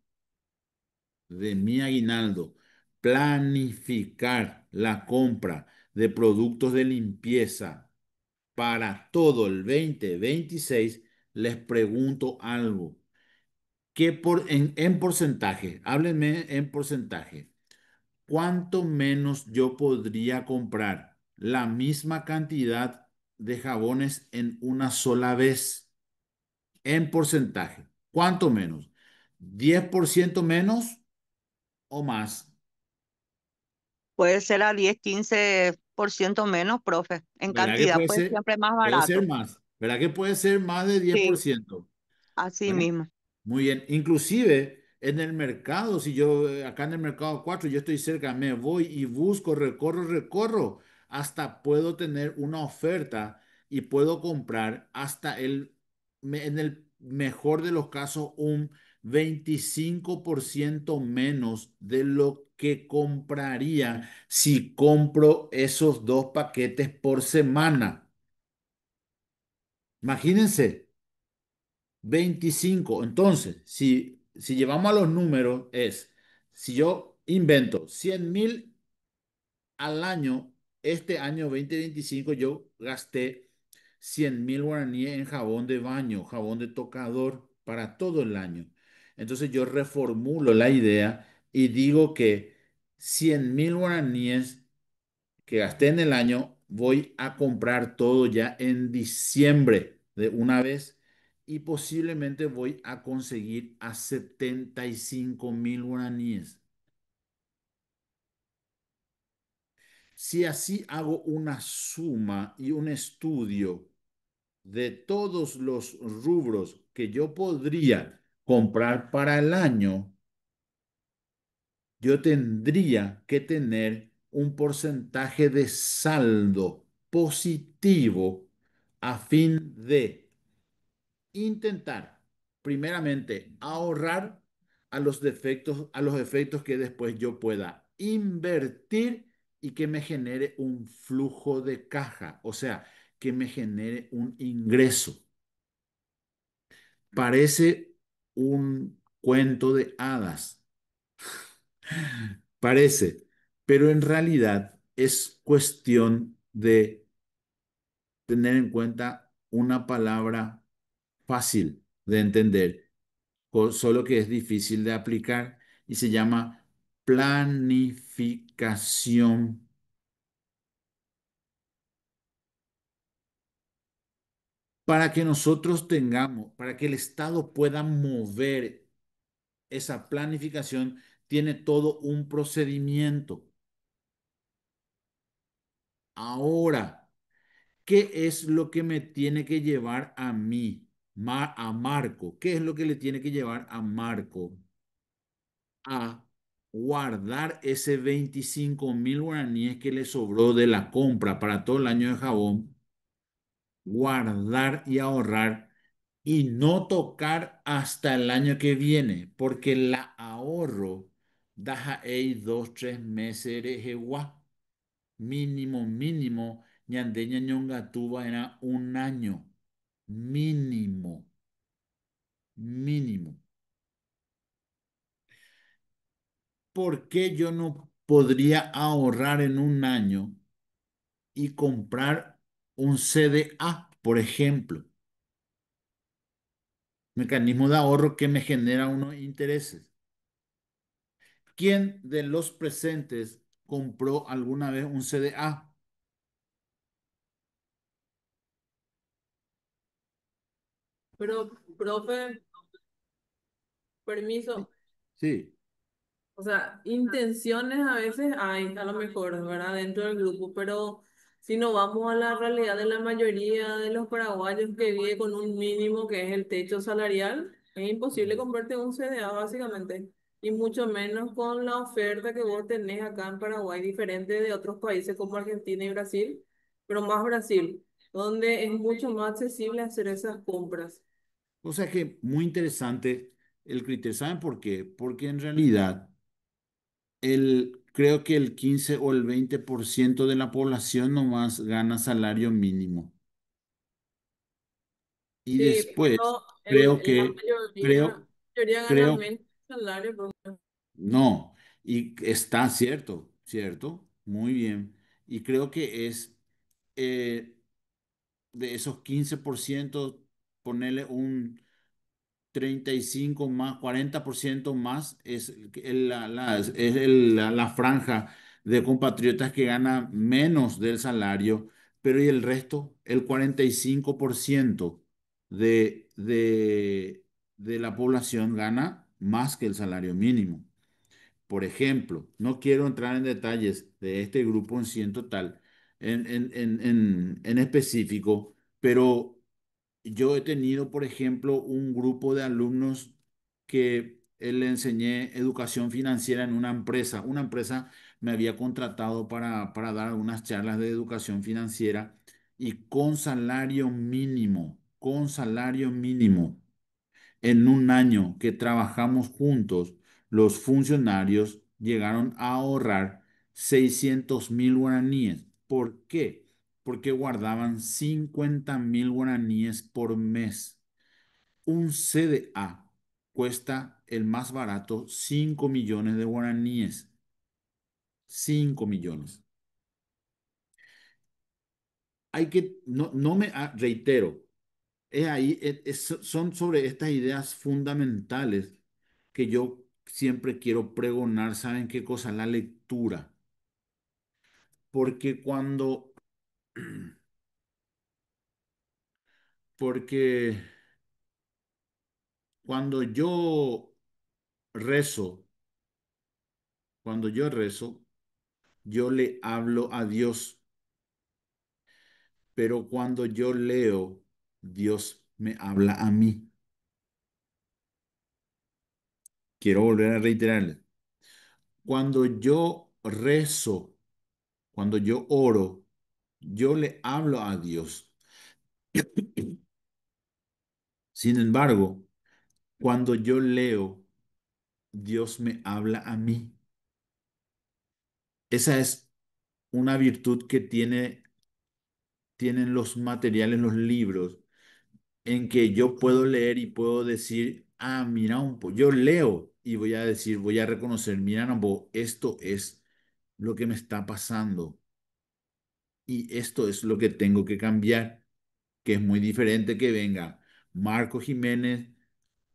de mi aguinaldo, planificar la compra de productos de limpieza para todo el 2026, les pregunto algo. En porcentaje? Háblenme en porcentaje. ¿Cuánto menos yo podría comprar la misma cantidad de jabones en una sola vez? En porcentaje. ¿Cuánto menos? ¿10% menos o más? Puede ser a 10, 15% menos, profe. En ¿Verdad que cantidad, puede pues ser? siempre más Puede ser barato. más. ¿Verdad que puede ser más de diez por Sí, ciento así Bueno, mismo. muy bien. Inclusive en el mercado, si yo acá en el mercado 4 yo estoy cerca, me voy y busco, recorro, hasta puedo tener una oferta y puedo comprar hasta en el mejor de los casos, un 25% menos de lo que compraría si compro esos 2 paquetes por semana. Imagínense. 25. Entonces, si llevamos a los números, si yo invento 100.000 al año, este año 2025 yo gasté 100.000 guaraníes en jabón de baño, jabón de tocador para todo el año. Entonces yo reformulo la idea y digo que 100.000 guaraníes que gasté en el año, voy a comprar todo ya en diciembre de una vez y posiblemente voy a conseguir a 75.000 guaraníes. Si así hago una suma y un estudio de todos los rubros que yo podría comprar para el año, yo tendría que tener un porcentaje de saldo positivo a fin de intentar, primeramente, ahorrar a los efectos que después yo pueda invertir y que me genere un flujo de caja, o sea, que me genere un ingreso. Parece un cuento de hadas, parece, pero en realidad es cuestión de tener en cuenta una palabra fácil de entender, solo que es difícil de aplicar y se llama planificación. Para que nosotros tengamos, para que el Estado pueda mover esa planificación, tiene todo un procedimiento. Ahora, ¿qué es lo que me tiene que llevar a mí, a Marco? ¿Qué es lo que le tiene que llevar a Marco a guardar ese 25.000 guaraníes que le sobró de la compra para todo el año de jabón? Guardar y ahorrar y no tocar hasta el año que viene, porque la ahorro deja ahí 2, 3 meses de jegua. Mínimo, mínimo, ñandeña ñongatuba era un año. Mínimo, mínimo. ¿Por qué yo no podría ahorrar en un año y comprar un CDA, por ejemplo? Mecanismo de ahorro que me genera unos intereses. ¿Quién de los presentes compró alguna vez un CDA? Pero, profe, permiso. Sí, O sea, intenciones a veces hay, a lo mejor, ¿verdad? Dentro del grupo, pero si no vamos a la realidad de la mayoría de los paraguayos que vive con un mínimo que es el techo salarial, es imposible comprarte un CDA básicamente. Y mucho menos con la oferta que vos tenés acá en Paraguay, diferente de otros países como Argentina y Brasil, pero más Brasil, donde es mucho más accesible hacer esas compras. o sea que muy interesante el criterio. ¿Saben por qué? Porque en realidad creo que el 15 o el 20% de la población nomás gana salario mínimo. Y Sí, después, pero creo la que, creo, mayoría gana creo, menos salario. no, y está cierto, cierto, muy bien. Y creo que es eh, de esos 15%, ponerle un 35 más, 40% más es, la franja de compatriotas que gana menos del salario, pero y el resto, el 45% de la población gana más que el salario mínimo. Por ejemplo, no quiero entrar en detalles de este grupo en sí en total, en específico, pero yo he tenido, por ejemplo, un grupo de alumnos que le enseñé educación financiera en una empresa. Una empresa me había contratado para dar unas charlas de educación financiera y con salario mínimo, en un año que trabajamos juntos, los funcionarios llegaron a ahorrar 600.000 guaraníes. ¿Por qué? Porque guardaban 50.000 guaraníes por mes. Un CDA cuesta el más barato 5 millones de guaraníes. 5 millones. Hay que, no, no me, reitero, es ahí, son sobre estas ideas fundamentales que yo siempre quiero pregonar. ¿Saben qué cosa? La lectura. Porque porque cuando yo rezo, cuando yo rezo, yo le hablo a Dios, pero cuando yo leo, Dios me habla a mí. Quiero volver a reiterarle. Cuando yo rezo, cuando yo oro, yo le hablo a Dios. Sin embargo, cuando yo leo, Dios me habla a mí. Esa es una virtud que tienen los materiales, los libros, en que yo puedo leer y puedo decir, ah, mira un poco, yo leo y voy a decir, voy a reconocer, mira un poco, esto es lo que me está pasando. Y esto es lo que tengo que cambiar, que es muy diferente que venga Marco Jiménez,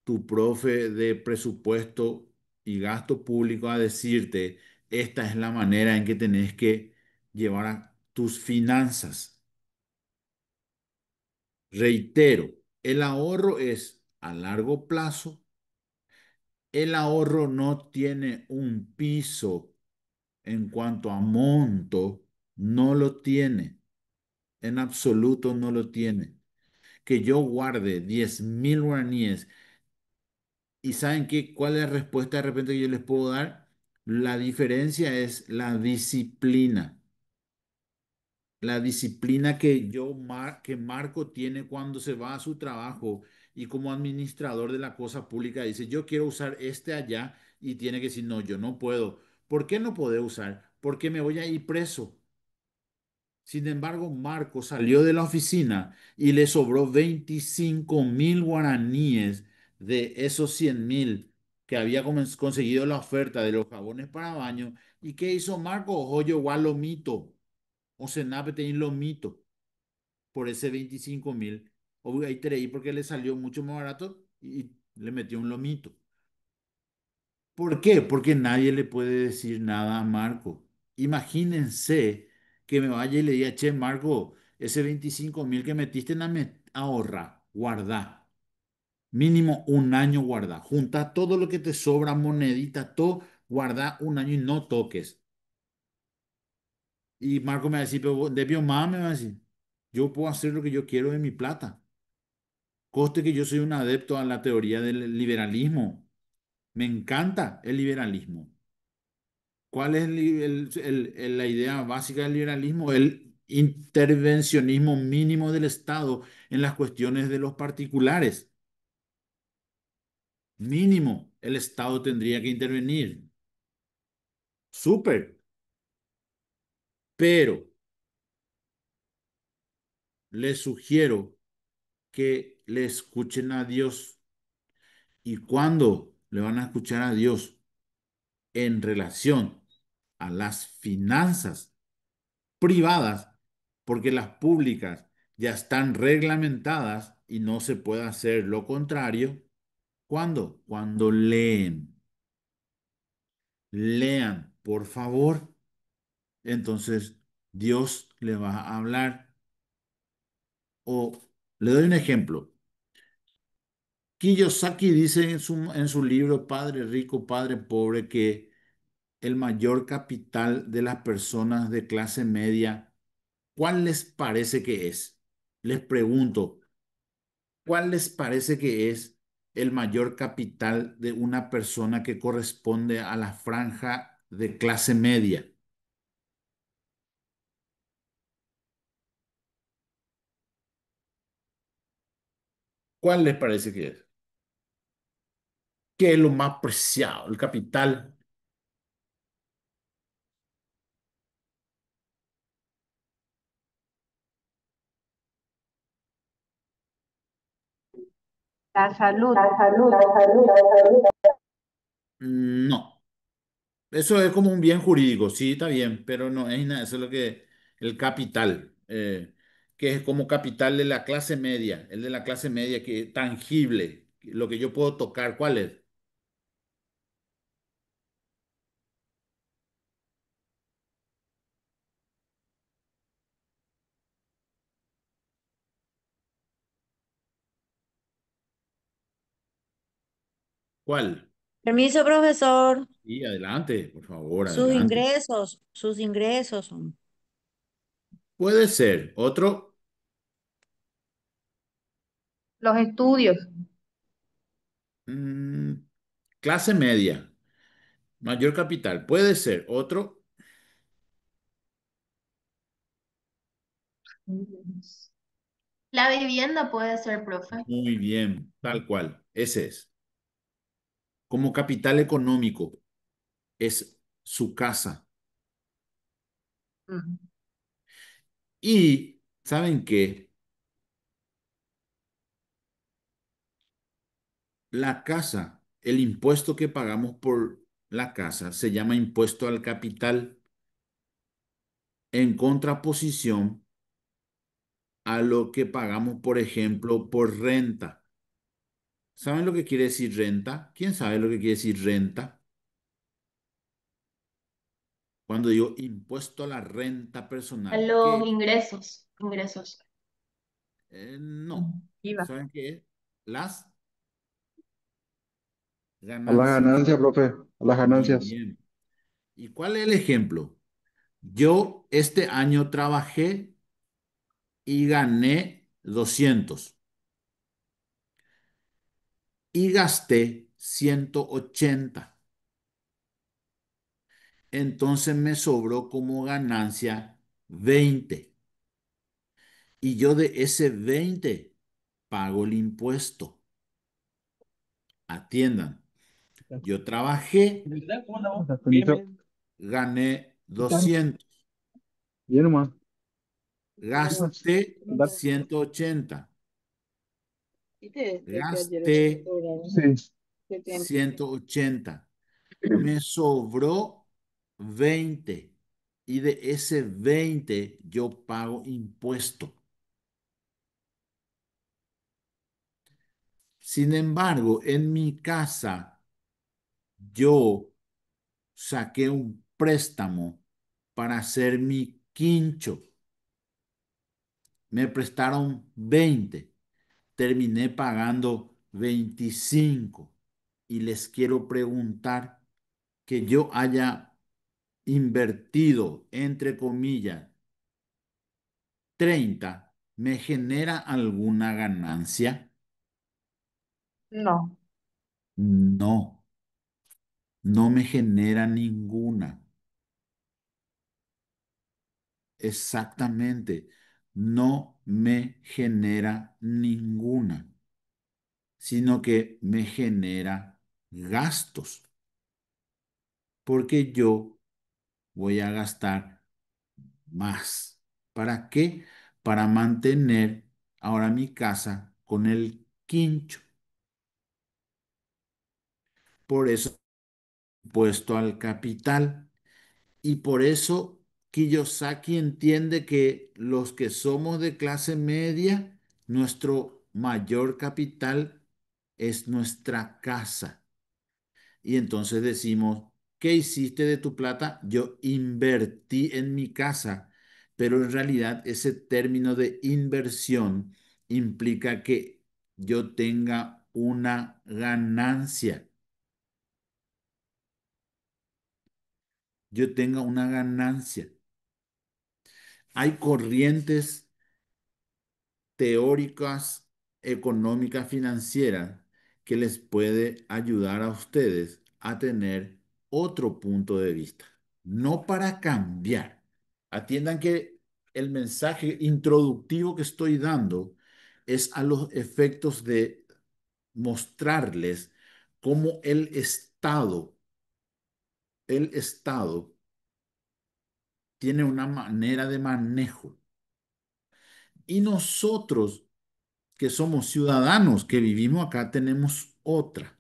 tu profe de presupuesto y gasto público, a decirte, esta es la manera en que tenés que llevar a tus finanzas. Reitero, el ahorro es a largo plazo. El ahorro no tiene un piso en cuanto a monto, no lo tiene. En absoluto no lo tiene. Que yo guarde 10.000 guaraníes y ¿saben qué? ¿Cuál es la respuesta de repente que yo les puedo dar? La diferencia es la disciplina. La disciplina que que Marco tiene cuando se va a su trabajo y como administrador de la cosa pública dice, yo quiero usar este allá y tiene que decir, no, yo no puedo. ¿Por qué no puede usar? Porque me voy a ir preso. Sin embargo, Marco salió de la oficina y le sobró 25.000 guaraníes de esos 100.000 que había conseguido la oferta de los jabones para baño. ¿Y qué hizo Marco? Oye, igual lo mito. O Senapete lo mito por ese 25.000. O ahí te porque le salió mucho más barato y le metió un lomito. ¿Por qué? Porque nadie le puede decir nada a Marco. Imagínense que me vaya y le diga, che, Marco, ese 25.000 que metiste en ahorra, guarda. Mínimo un año guarda. Junta todo lo que te sobra, monedita, todo, guarda un año y no toques. Y Marco me va a decir, pero de Biomá me va a decir, yo puedo hacer lo que yo quiero de mi plata. Coste que yo soy un adepto a la teoría del liberalismo. Me encanta el liberalismo. ¿Cuál es la idea básica del liberalismo? El intervencionismo mínimo del Estado en las cuestiones de los particulares. Mínimo, el Estado tendría que intervenir. Súper, pero les sugiero que le escuchen a Dios. ¿Y cuándo le van a escuchar a Dios? En relación a las finanzas privadas, porque las públicas ya están reglamentadas y no se puede hacer lo contrario. ¿Cuándo? Cuando leen. Lean, por favor. Entonces, Dios le va a hablar. O le doy un ejemplo. Kiyosaki dice en su libro Padre Rico, Padre Pobre que el mayor capital de las personas de clase media, ¿cuál les parece que es? Les pregunto, ¿cuál les parece que es el mayor capital de una persona que corresponde a la franja de clase media? ¿Cuál les parece que es? ¿Qué es lo más preciado? El capital. La salud. No. Eso es como un bien jurídico, sí, está bien, pero no es nada, eso es lo que el capital, que es como capital de la clase media, el de la clase media que es tangible, lo que yo puedo tocar, ¿cuál es? ¿Cuál? Permiso, profesor. Y adelante, por favor, adelante. Sus ingresos son. Puede ser otro, Los estudios. mm, clase media, mayor capital, puede ser otro, La vivienda puede ser, profe. muy bien, tal cual, ese es. Como capital económico es su casa. Mm. Y, ¿saben qué? La casa, el impuesto que pagamos por la casa se llama impuesto al capital. en contraposición a lo que pagamos, por ejemplo, por renta. ¿Saben lo que quiere decir renta? ¿Quién sabe lo que quiere decir renta? Cuando digo impuesto a la renta A personal, los ¿qué? ingresos, ingresos. No. IVA. ¿Saben qué es? Las A las ganancias. ganancias, profe, a las Muy ganancias. bien. ¿Y cuál es el ejemplo? Yo este año trabajé y gané 200 y gasté 180. Entonces me sobró como ganancia 20. Y yo de ese 20 pago el impuesto. Atiendan. Yo trabajé, Permiso. gané ¿Qué tal? 200, Bien nomás. gasté Dale. 180, ¿Viste? De que ayer gasté cobraron Sí. 70. 180. Me sobró 20 y de ese 20 yo pago impuesto. Sin embargo, en mi casa yo saqué un préstamo para hacer mi quincho. Me prestaron 20, terminé pagando 25 y les quiero preguntar que yo haya invertido, entre comillas, 30, ¿me genera alguna ganancia? No, No, no me genera ninguna. Exactamente, no me genera ninguna, sino que me genera gastos, porque yo voy a gastar más. ¿Para qué? Para mantener ahora mi casa con el quincho. Por eso, puesto al capital. Y por eso Kiyosaki entiende que los que somos de clase media, nuestro mayor capital es nuestra casa. Y entonces decimos, ¿qué hiciste de tu plata? Yo invertí en mi casa, pero en realidad ese término de inversión implica que yo tenga una ganancia. Yo tenga una ganancia. Hay corrientes teóricas económicas financieras que les puede ayudar a ustedes a tener otro punto de vista, no para cambiar. Atiendan que el mensaje introductivo que estoy dando es a los efectos de mostrarles cómo el Estado tiene una manera de manejo y nosotros que somos ciudadanos, que vivimos acá, tenemos otra.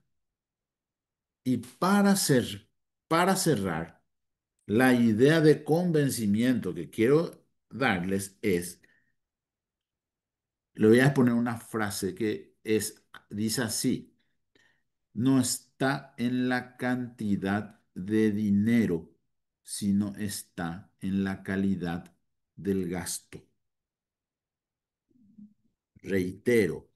Y para cerrar, la idea de convencimiento que quiero darles es, le voy a poner una frase que dice así, no está en la cantidad de dinero, sino está en la calidad del gasto. Reitero,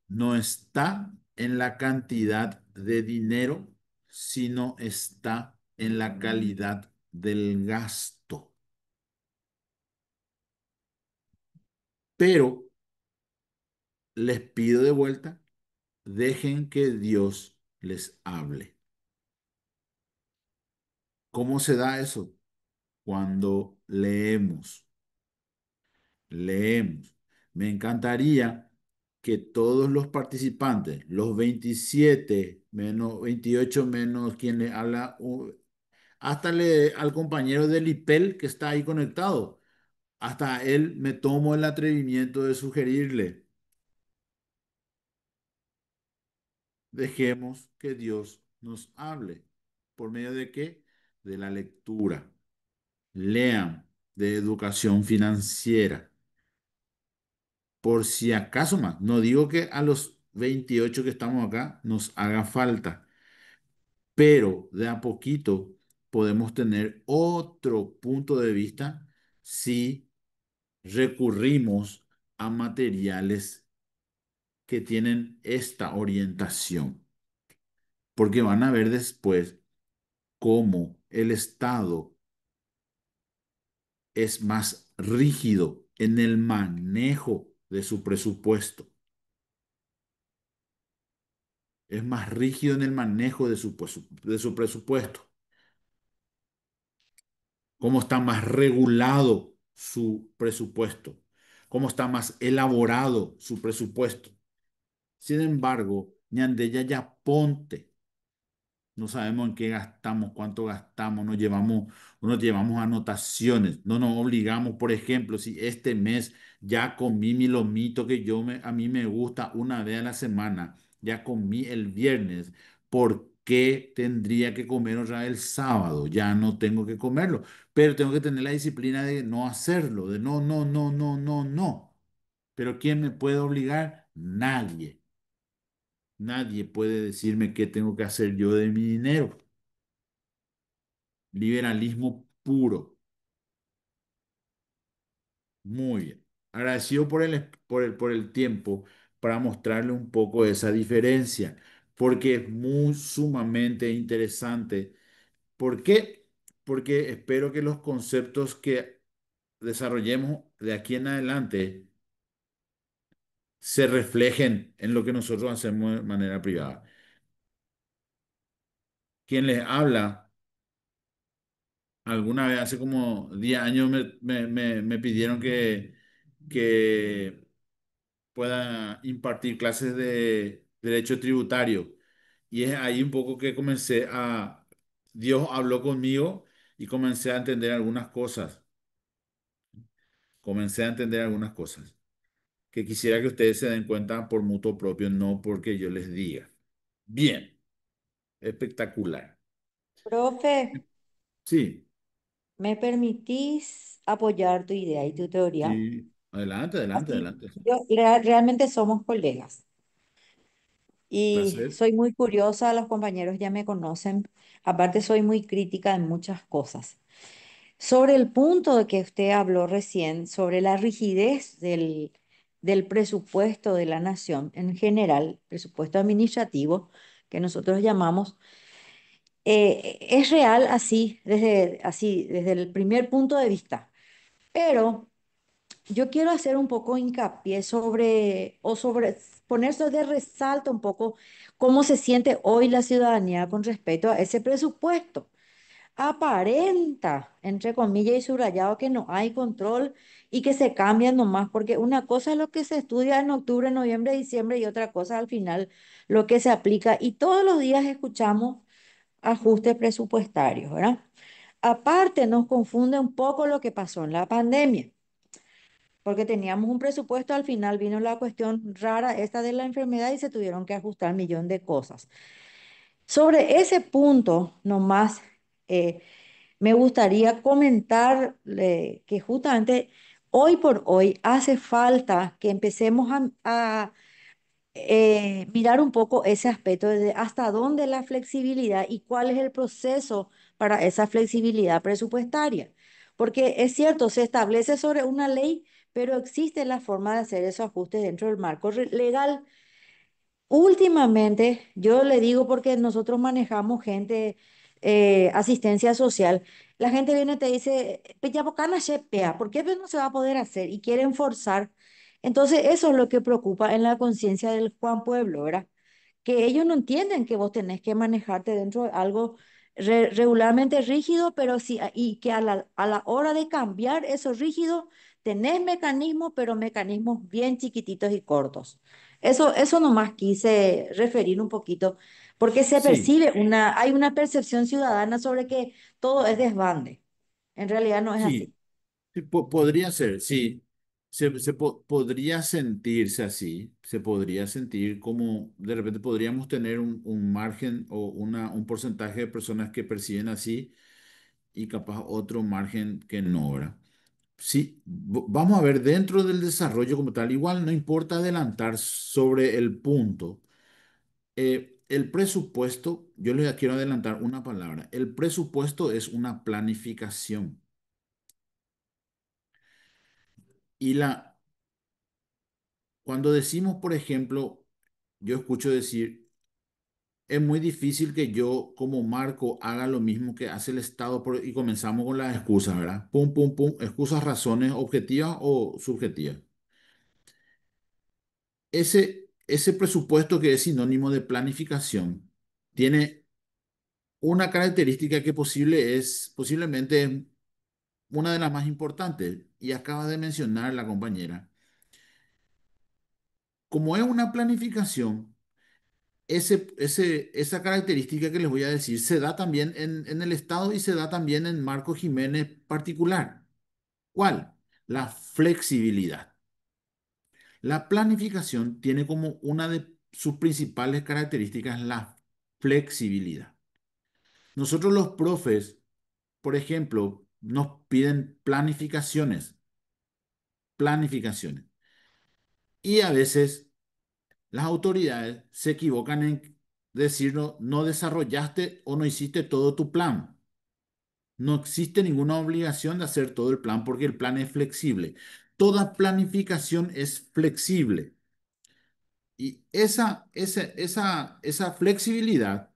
no está en la cantidad de dinero, sino está en la calidad del gasto. Pero les pido de vuelta, dejen que Dios les hable. ¿Cómo se da eso? Cuando leemos. Leemos. Me encantaría que todos los participantes, los 27 menos 28 menos quien le habla, hasta al compañero del IPEL que está ahí conectado, hasta él me tomo el atrevimiento de sugerirle, dejemos que Dios nos hable. ¿Por medio de qué? De la lectura. Lean, de educación financiera. Por si acaso más, no digo que a los 28 que estamos acá nos haga falta, pero de a poquito podemos tener otro punto de vista si recurrimos a materiales que tienen esta orientación, porque van a ver después cómo el Estado es más rígido en el manejo de su presupuesto, es más rígido en el manejo de su presupuesto, cómo está más regulado su presupuesto, cómo está más elaborado su presupuesto. Sin embargo, ñandella ya ponte. No sabemos en qué gastamos, cuánto gastamos, no nos llevamos anotaciones, no nos obligamos, por ejemplo, si este mes ya comí mi lomito que a mí me gusta una vez a la semana, ya comí el viernes, ¿por qué tendría que comer otra vez el sábado? Ya no tengo que comerlo, pero tengo que tener la disciplina de no hacerlo, de no, no, no, no, no, no. Pero ¿quién me puede obligar? Nadie. Nadie puede decirme qué tengo que hacer yo de mi dinero. Liberalismo puro. Muy bien. Agradecido por el tiempo para mostrarle un poco esa diferencia, porque es muy sumamente interesante. ¿Por qué? Porque espero que los conceptos que desarrollemos de aquí en adelante se reflejen en lo que nosotros hacemos de manera privada. Quien les habla alguna vez, hace como 10 años, me pidieron que pueda impartir clases de derecho tributario. Y es ahí un poco que Dios habló conmigo y comencé a entender algunas cosas. Comencé a entender algunas cosas que quisiera que ustedes se den cuenta por mutuo propio, no porque yo les diga. Bien, espectacular. Profe, Sí, ¿me permitís apoyar tu idea y tu teoría? sí, adelante, adelante, Así, adelante. realmente somos colegas y Placer. soy muy curiosa, los compañeros ya me conocen, aparte soy muy crítica en muchas cosas. Sobre el punto de que usted habló recién, sobre la rigidez del presupuesto de la nación en general, presupuesto administrativo, que nosotros llamamos, es real así, desde el primer punto de vista. Pero yo quiero hacer un poco hincapié sobre poner de resalto un poco cómo se siente hoy la ciudadanía con respecto a ese presupuesto. Aparenta, entre comillas y subrayado, que no hay control y que se cambian nomás, porque una cosa es lo que se estudia en octubre, noviembre, diciembre y otra cosa al final lo que se aplica. Y todos los días escuchamos ajustes presupuestarios, ¿verdad? Aparte, nos confunde un poco lo que pasó en la pandemia, porque teníamos un presupuesto, al final vino la cuestión rara esta de la enfermedad y se tuvieron que ajustar un millón de cosas. Sobre ese punto, nomás, eh, me gustaría comentar que justamente hoy por hoy hace falta que empecemos a mirar un poco ese aspecto de hasta dónde la flexibilidad y cuál es el proceso para esa flexibilidad presupuestaria. Porque es cierto, se establece sobre una ley, pero existe la forma de hacer esos ajustes dentro del marco legal. Últimamente, yo le digo porque nosotros manejamos gente, asistencia social, la gente viene y te dice, "Peya bocana shepea, ¿por qué no se va a poder hacer?" Y quieren forzar. Entonces, eso es lo que preocupa en la conciencia del Juan Pueblo, ¿verdad? Que ellos no entienden que vos tenés que manejarte dentro de algo regularmente rígido, pero sí, y que a la hora de cambiar eso rígido, tenés mecanismos, pero mecanismos bien chiquititos y cortos. Eso nomás quise referir un poquito, porque se Sí, percibe hay una percepción ciudadana sobre que todo es desbande. En realidad no es sí. así. Sí, podría ser, sí. Podría sentirse así, se podría sentir como de repente podríamos tener un margen o un porcentaje de personas que perciben así y capaz otro margen que no, ¿verdad? sí, vamos a ver dentro del desarrollo como tal, igual no importa adelantar sobre el punto. El presupuesto, yo les quiero adelantar una palabra. El presupuesto es una planificación. Y cuando decimos, por ejemplo, yo escucho decir, es muy difícil que yo como Marco haga lo mismo que hace el Estado y comenzamos con las excusas, ¿verdad? Pum, pum, pum, excusas, razones objetivas o subjetivas. Ese presupuesto que es sinónimo de planificación tiene una característica que posiblemente es una de las más importantes y acaba de mencionar la compañera. Como es una planificación, esa característica que les voy a decir se da también en el Estado y se da también en Marco Jiménez particular. ¿Cuál? La flexibilidad. La planificación tiene como una de sus principales características la flexibilidad. Nosotros los profes, por ejemplo, nos piden planificaciones. Y a veces las autoridades se equivocan en decirnos, no desarrollaste o no hiciste todo tu plan. No existe ninguna obligación de hacer todo el plan porque el plan es flexible. Toda planificación es flexible. Y esa flexibilidad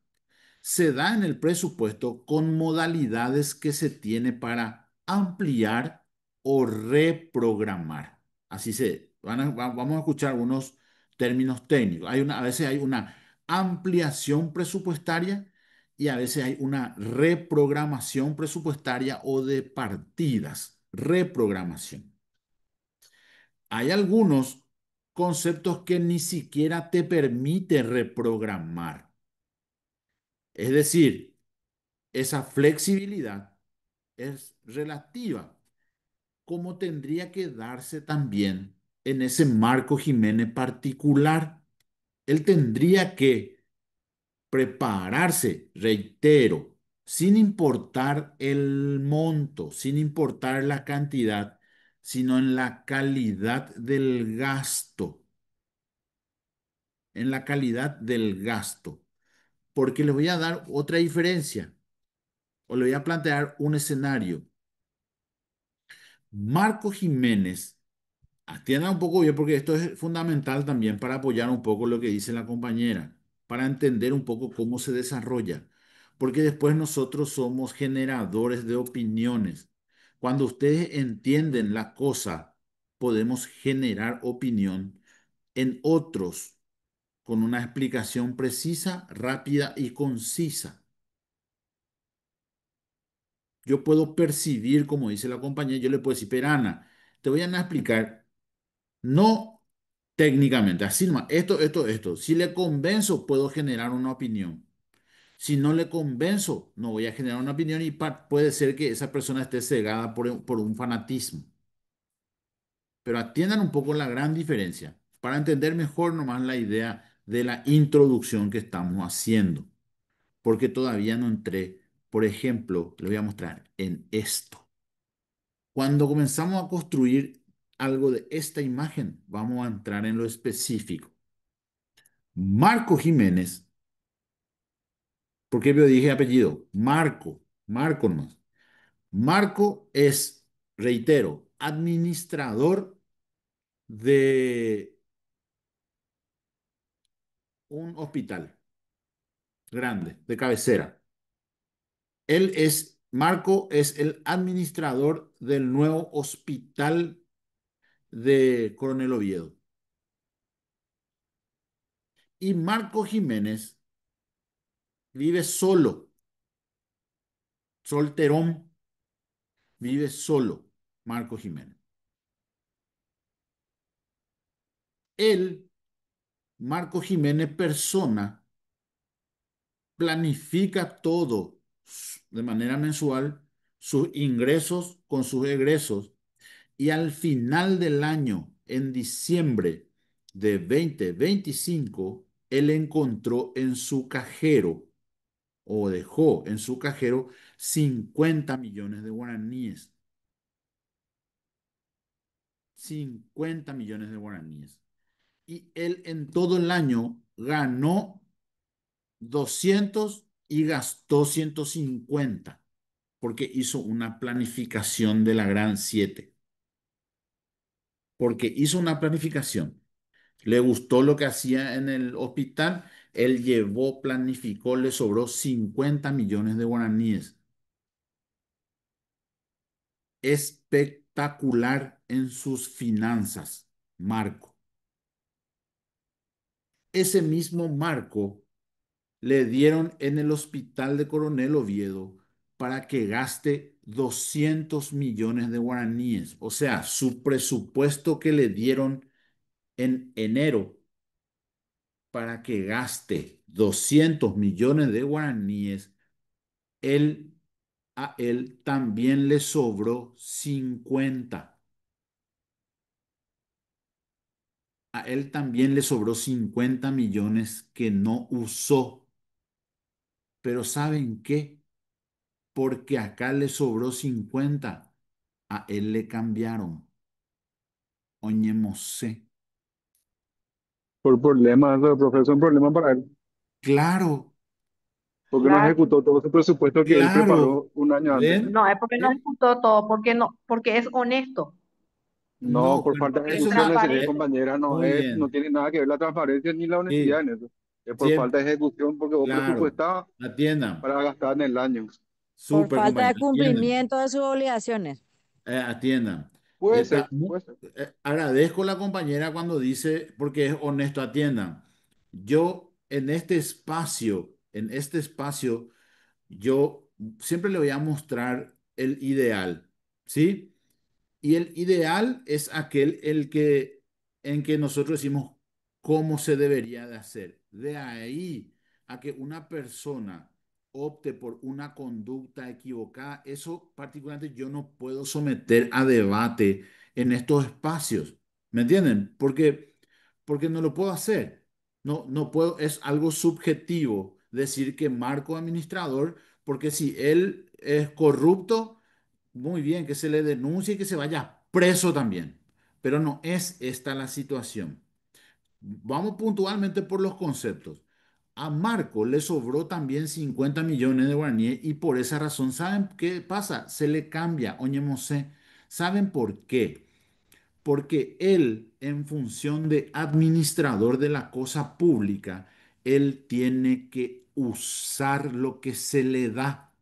se da en el presupuesto con modalidades que se tiene para ampliar o reprogramar. Vamos a escuchar unos términos técnicos. A veces hay una ampliación presupuestaria y a veces hay una reprogramación presupuestaria o de partidas. Reprogramación. Hay algunos conceptos que ni siquiera te permite reprogramar. Es decir, esa flexibilidad es relativa, como tendría que darse también en ese Marco Jiménez particular. Él tendría que prepararse, reitero, sin importar el monto, sin importar la cantidad, sino en la calidad del gasto, en la calidad del gasto. Porque les voy a dar otra diferencia o le voy a plantear un escenario. Marco Jiménez, atienda un poco bien porque esto es fundamental también para apoyar un poco lo que dice la compañera, para entender un poco cómo se desarrolla, porque después nosotros somos generadores de opiniones. Cuando ustedes entienden la cosa, podemos generar opinión en otros con una explicación precisa, rápida y concisa. Yo puedo percibir, como dice la compañía, yo le puedo decir, pero Ana, te voy a explicar, no técnicamente, así nomás, esto. Si le convenzo, puedo generar una opinión. Si no le convenzo, no voy a generar una opinión y puede ser que esa persona esté cegada por un fanatismo. Pero atiendan un poco la gran diferencia para entender mejor nomás la idea de la introducción que estamos haciendo. Porque todavía no entré, por ejemplo, le voy a mostrar en esto. Cuando comenzamos a construir algo de esta imagen, vamos a entrar en lo específico. Marco Jiménez, ¿por qué yo dije apellido? Marco nomás. Marco es, reitero, administrador de un hospital grande, de cabecera. Marco es el administrador del nuevo hospital de Coronel Oviedo. Y Marco Jiménez vive solo, solterón, vive solo, Marco Jiménez. Él, Marco Jiménez, persona, planifica todo de manera mensual, sus ingresos con sus egresos, y al final del año, en diciembre de 2025, él encontró en su cajero o dejó en su cajero 50 millones de guaraníes. 50 millones de guaraníes. Y él en todo el año ganó 200 y gastó 150 porque hizo una planificación de la Gran 7, porque hizo una planificación. Le gustó lo que hacía en el hospital, él llevó, planificó, le sobró 50 millones de guaraníes. Espectacular en sus finanzas, Marco. Ese mismo Marco le dieron en el hospital de Coronel Oviedo para que gaste 200 millones de guaraníes. O sea, su presupuesto que le dieron en enero para que gaste 200 millones de guaraníes, él, a él también le sobró 50. A él también le sobró 50 millones que no usó. Pero ¿saben qué? Porque acá le sobró 50, a él le cambiaron. Oñemosé. Por problemas, el profe, es un problema para él, Claro, porque no Claro, ejecutó todo su presupuesto que él claro. preparó un año antes. ¿Ven? no es porque no ¿Ven? ejecutó todo, porque no, porque es honesto, No, No, por bueno, falta de porque es eso ejecución, le seguí, transparente. compañera, muy no bien. tiene nada que ver la transparencia ni la honestidad Sí, en eso. Es por falta siempre, de ejecución, porque vos claro. presupuestabas Atiendan. para gastar en el año. Por Súper, falta de compañero. Atiendan. cumplimiento de sus obligaciones. Atiendan. Puede ser, Mu- puede ser. agradezco a la compañera cuando dice, porque es honesto, atiendan. Yo en este espacio, yo siempre le voy a mostrar el ideal, ¿sí? Y el ideal es aquel en que nosotros decimos cómo se debería de hacer. De ahí a que una persona opte por una conducta equivocada, eso particularmente yo no puedo someter a debate en estos espacios. ¿Me entienden? Porque no lo puedo hacer. No, no puedo, es algo subjetivo decir que Marco administrador, porque si él es corrupto, muy bien, que se le denuncie y que se vaya preso también. Pero no es esta la situación. Vamos puntualmente por los conceptos. A Marco le sobró también 50 millones de guaraníes y por esa razón, ¿saben qué pasa? Se le cambia, oñemosé. ¿Saben por qué? Porque él, en función de administrador de la cosa pública, él tiene que usar lo que se le da.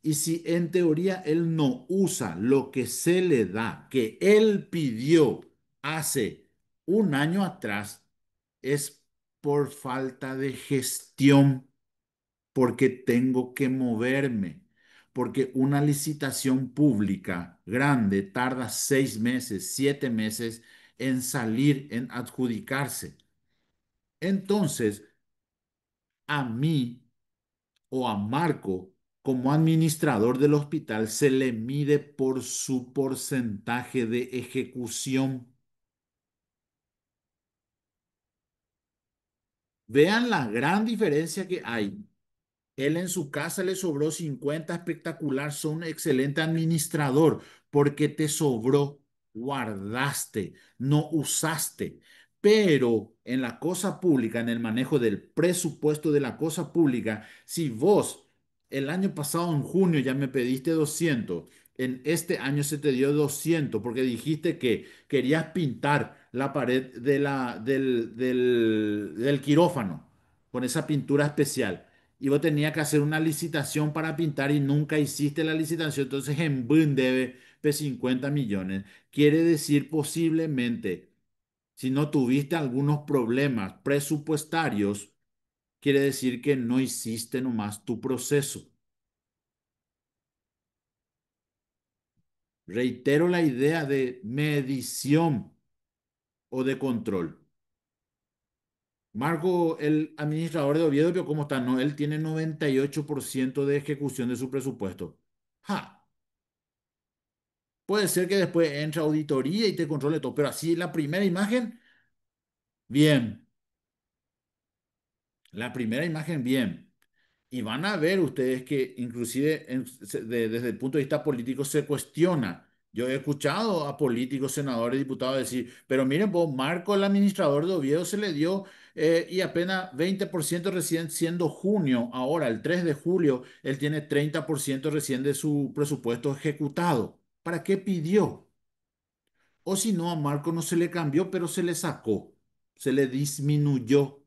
Y si en teoría él no usa lo que se le da, que él pidió hace un año atrás, es por falta de gestión, porque tengo que moverme, porque una licitación pública grande tarda 6 meses, 7 meses en salir, en adjudicarse. Entonces, a mí o a Marco como administrador del hospital se le mide por su porcentaje de ejecución. Vean la gran diferencia que hay. Él en su casa le sobró 50, espectacular, son un excelente administrador porque te sobró, guardaste, no usaste. Pero en la cosa pública, en el manejo del presupuesto de la cosa pública, si vos el año pasado en junio ya me pediste 200, en este año se te dio 200 porque dijiste que querías pintar la pared del quirófano con esa pintura especial y vos tenías que hacer una licitación para pintar y nunca hiciste la licitación, entonces en BIN debe de 50 millones. Quiere decir posiblemente, si no tuviste algunos problemas presupuestarios, quiere decir que no hiciste nomás tu proceso. Reitero la idea de medición o de control. Marco, el administrador de Oviedo, pero ¿cómo está? No, él tiene 98% de ejecución de su presupuesto. ¡Ja! Puede ser que después entre auditoría y te controle todo, pero así la primera imagen, bien. La primera imagen, bien. Y van a ver ustedes que inclusive desde el punto de vista político se cuestiona Yo he escuchado a políticos, senadores, diputados decir, pero miren, vos, Marco, el administrador de Oviedo, se le dio y apenas 20% recién siendo junio. Ahora, el 3 de julio, él tiene 30% recién de su presupuesto ejecutado. ¿Para qué pidió? O si no, a Marco no se le cambió, pero se le sacó, se le disminuyó,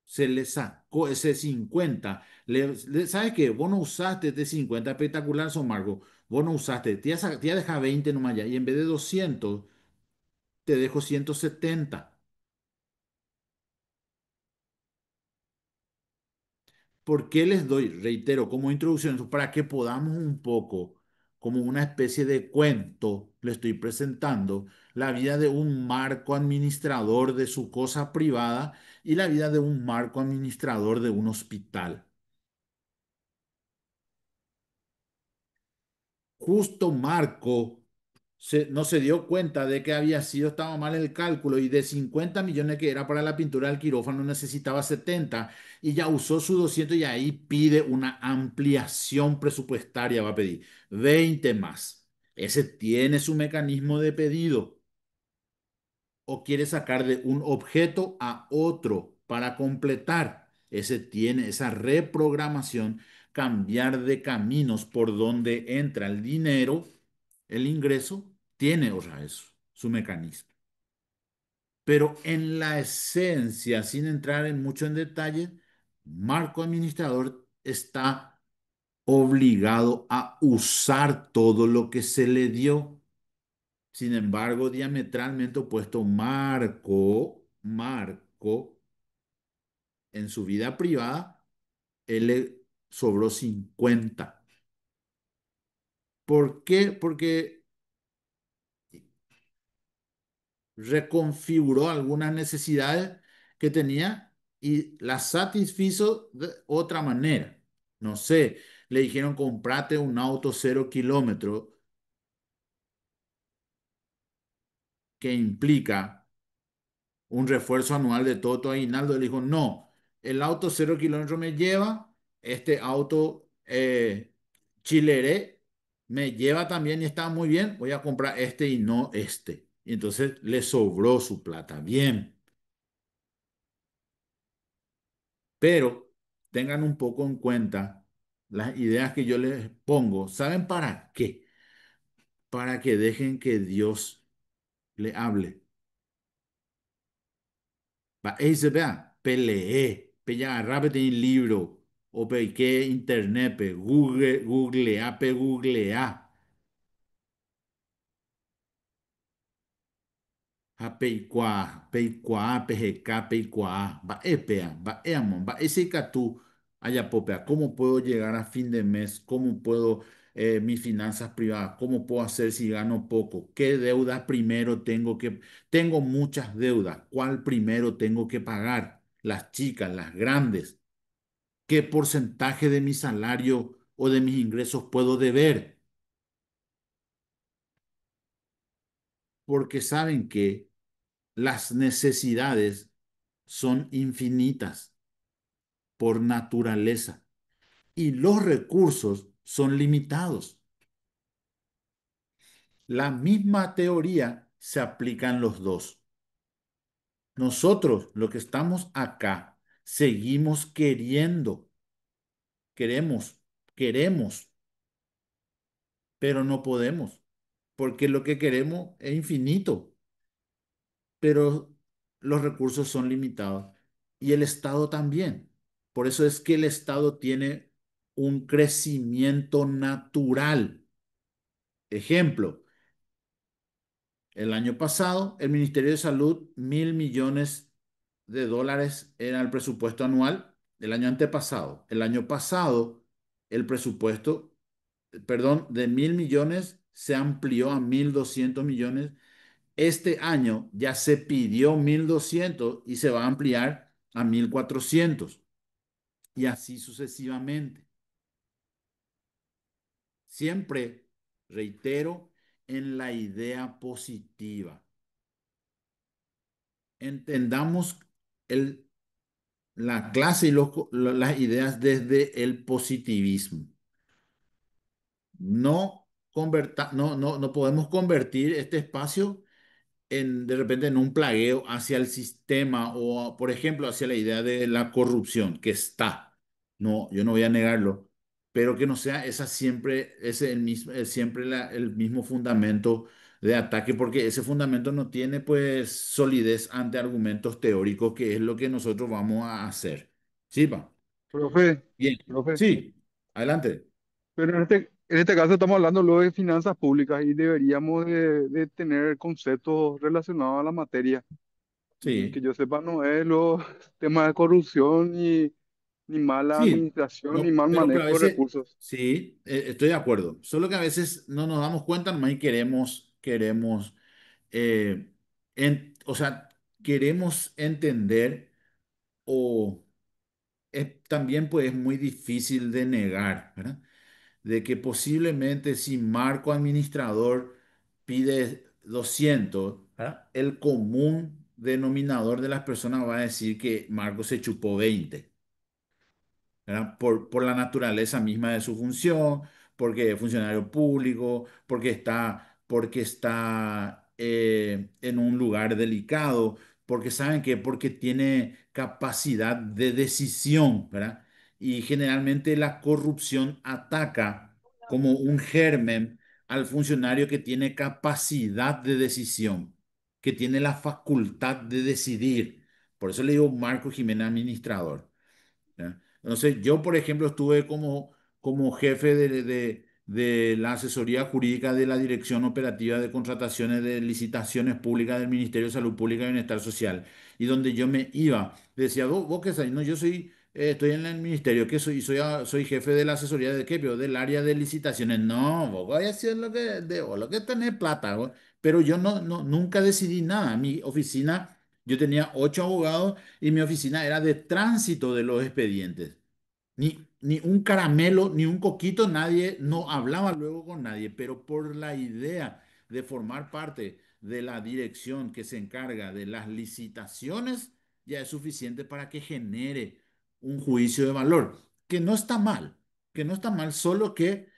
se le sacó ese 50. ¿Sabes qué? Vos no usaste este 50 espectacular, son Marco. Vos no usaste, te iba a dejar 20 nomás ya. Y en vez de 200 te dejo 170. ¿Por qué les doy, reitero, como introducción, para que podamos un poco, como una especie de cuento, le estoy presentando la vida de un marco administrador de su cosa privada y la vida de un marco administrador de un hospital? Justo Marco no se dio cuenta de que estaba mal el cálculo y de 50 millones que era para la pintura del quirófano necesitaba 70 y ya usó su 200 y ahí pide una ampliación presupuestaria, va a pedir 20 más. Ese tiene su mecanismo de pedido o quiere sacar de un objeto a otro para completar. Ese tiene esa reprogramación, cambiar de caminos por donde entra el dinero, el ingreso, tiene, o sea, eso, su mecanismo. Pero en la esencia, sin entrar en mucho en detalle, Marco Administrador está obligado a usar todo lo que se le dio. Sin embargo, diametralmente opuesto, Marco, en su vida privada, él le sobró 50. ¿Por qué? Porque reconfiguró algunas necesidades que tenía y las satisfizo de otra manera. No sé, le dijeron comprate un auto 0 kilómetro que implica un refuerzo anual de todo tu aguinaldo. Él dijo, no, el auto 0 kilómetros me lleva, este auto Chileré me lleva también y está muy bien, voy a comprar este y no este. Y entonces le sobró su plata, bien, pero tengan un poco en cuenta las ideas que yo les pongo. ¿Saben para qué? Para que dejen que Dios le hable. Se vea, pelee, ya agarrate un libro, o pe que internet, pe googlea. A peikua, peikua, PGK, peikua, va epea, va eamon, va ese catú, allá popea, ¿cómo puedo llegar a fin de mes? ¿Cómo puedo mis finanzas privadas? ¿Cómo puedo hacer si gano poco? ¿Qué deudas primero tengo muchas deudas? ¿Cuál primero tengo que pagar? Las chicas, las grandes. ¿Qué porcentaje de mi salario o de mis ingresos puedo deber? Porque saben que las necesidades son infinitas por naturaleza y los recursos son limitados. La misma teoría se aplica en los dos. Nosotros, los que estamos acá, seguimos queremos, queremos, pero no podemos, porque lo que queremos es infinito, pero los recursos son limitados y el Estado también. Por eso es que el Estado tiene un crecimiento natural. Ejemplo, el año pasado el Ministerio de Salud, 1.000 millones de dólares era el presupuesto anual. El año antepasado, el año pasado, el presupuesto, perdón, de 1.000 millones se amplió a 1.200 millones. Este año ya se pidió 1.200 y se va a ampliar a 1.400 y así sucesivamente. Siempre, reitero, en la idea positiva. Entendamos el, la clase y las ideas desde el positivismo. No no podemos convertir este espacio de repente en un plagueo hacia el sistema o, por ejemplo, hacia la idea de la corrupción, que está. No, yo no voy a negarlo, pero que no sea esa siempre, ese el mismo, siempre el mismo fundamento de ataque, porque ese fundamento no tiene pues solidez ante argumentos teóricos, que es lo que nosotros vamos a hacer. Sí, pa. Profe, Bien. profe, Sí, adelante. pero en este caso estamos hablando luego de finanzas públicas y deberíamos de tener conceptos relacionados a la materia. Y que Sí. yo sepa, no es los temas de corrupción ni mala Sí, administración ni no, mal pero a manejo de veces, recursos. sí, estoy de acuerdo. Solo que a veces no nos damos cuenta nomás y queremos, eh, o sea, queremos entender o también pues es muy difícil de negar, ¿verdad? De que posiblemente si Marco administrador pide 200, ¿verdad? El común denominador de las personas va a decir que Marco se chupó 20. ¿Verdad? Por la naturaleza misma de su función, porque es funcionario público, porque está en un lugar delicado, porque saben que porque tiene capacidad de decisión, ¿verdad? Y generalmente la corrupción ataca como un germen al funcionario que tiene capacidad de decisión, que tiene la facultad de decidir. Por eso le digo Marco Jiménez administrador. ¿Ya? Entonces, yo, por ejemplo, estuve como jefe de la asesoría jurídica de la Dirección Operativa de Contrataciones de Licitaciones Públicas del Ministerio de Salud Pública y Bienestar Social, y donde yo me iba, decía, vos qué sabés? No, yo soy, estoy en el ministerio, ¿qué soy? Soy jefe de la asesoría de qué, pero del área de licitaciones. No, vos vais a hacer lo que tenés plata, vos. Pero yo nunca decidí nada. Mi oficina, yo tenía 8 abogados y mi oficina era de tránsito de los expedientes. Ni un caramelo, ni un coquito, nadie, no hablaba luego con nadie, pero por la idea de formar parte de la dirección que se encarga de las licitaciones, ya es suficiente para que genere un juicio de valor, que no está mal, que no está mal, solo que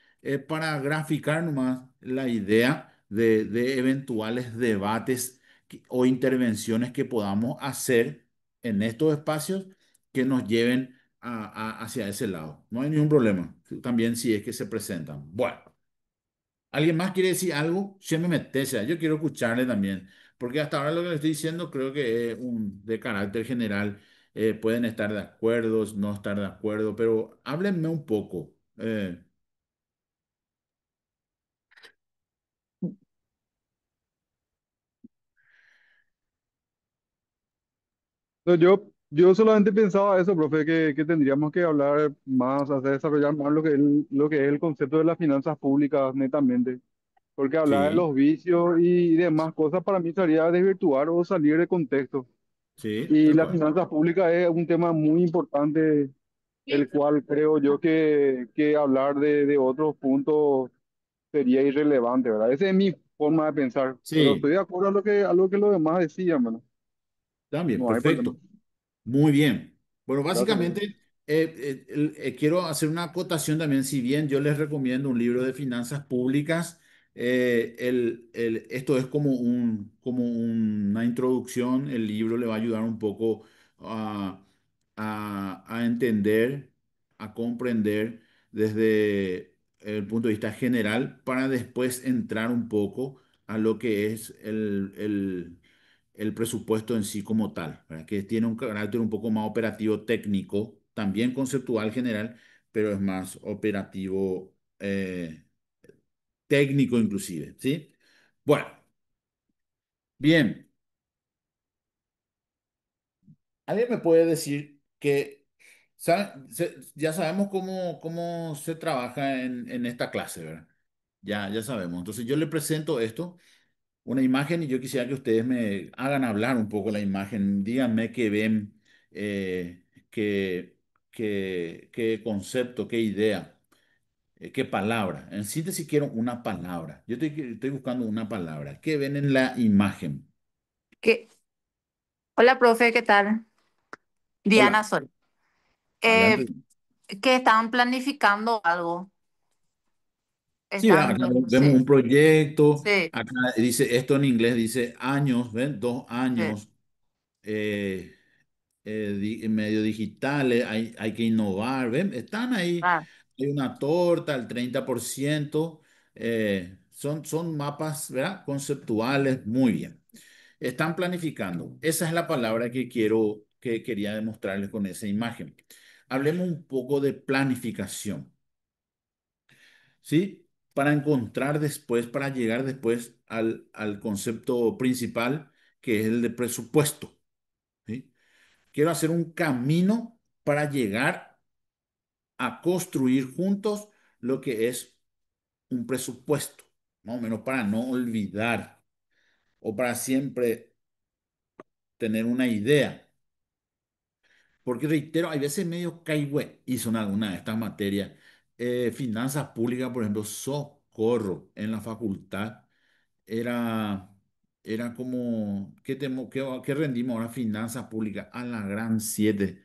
para graficar nomás la idea de eventuales debates o intervenciones que podamos hacer en estos espacios que nos lleven hacia ese lado. No hay ningún problema. También si es que se presentan. Bueno, ¿alguien más quiere decir algo? Siempre me meterse. Yo quiero escucharle también. Porque hasta ahora lo que le estoy diciendo creo que es de carácter general. Pueden estar de acuerdo, no estar de acuerdo, pero háblenme un poco. No, yo solamente pensaba eso, profe, que tendríamos que hablar más, hacer desarrollar más lo que es el concepto de las finanzas públicas netamente. Porque hablar de Sí, los vicios y demás cosas para mí sería desvirtuar o salir de contexto. sí, Y tal las cual. finanzas públicas es un tema muy importante, el cual creo yo que hablar de otros puntos sería irrelevante, ¿verdad? Esa es mi forma de pensar, pero estoy Sí, de acuerdo a lo que los demás decían, ¿verdad? también, No hay problema. perfecto. Muy bien. Bueno, Gracias, profe. básicamente quiero hacer una acotación también, si bien yo les recomiendo un libro de finanzas públicas, esto es como una introducción, el libro le va a ayudar un poco a, a entender, a comprender desde el punto de vista general, para después entrar un poco a lo que es el presupuesto en sí como tal, ¿verdad? Que tiene un carácter un poco más operativo técnico, también conceptual general, pero es más operativo técnico inclusive, ¿sí? Bueno, bien. ¿Alguien me puede decir que ya sabemos cómo se trabaja en esta clase, ¿verdad? Ya sabemos. Entonces yo le presento esto, una imagen, y yo quisiera que ustedes me hagan hablar un poco la imagen. Díganme qué ven, qué, qué concepto, qué idea, qué palabra. En síntesis quiero una palabra. Yo estoy buscando una palabra. ¿Qué ven en la imagen? ¿Qué? Hola, profe, ¿qué tal? Diana Hola, Sol. adelante. Eh, que estaban planificando algo. Sí, ¿verdad? Acá Están, vemos sí, un proyecto, sí, acá dice esto en inglés, dice años, ¿ven? Dos sí. años, eh, medios digitales, hay que innovar, ¿ven? Están ahí, Ah, hay una torta al 30%, son mapas, ¿verdad? Conceptuales, muy bien. Están planificando. Esa es la palabra que quería demostrarles con esa imagen. Hablemos un poco de planificación. ¿Sí? Para encontrar después, para llegar después al concepto principal, que es el de presupuesto, ¿sí? Quiero hacer un camino para llegar a construir juntos lo que es un presupuesto, más o menos para no olvidar o para siempre tener una idea. Porque reitero, hay veces medio caigüe hizo en alguna de estas materias. Finanzas públicas, por ejemplo, socorro en la facultad. Era, era como, ¿qué rendimos ahora? Finanzas públicas a la gran siete.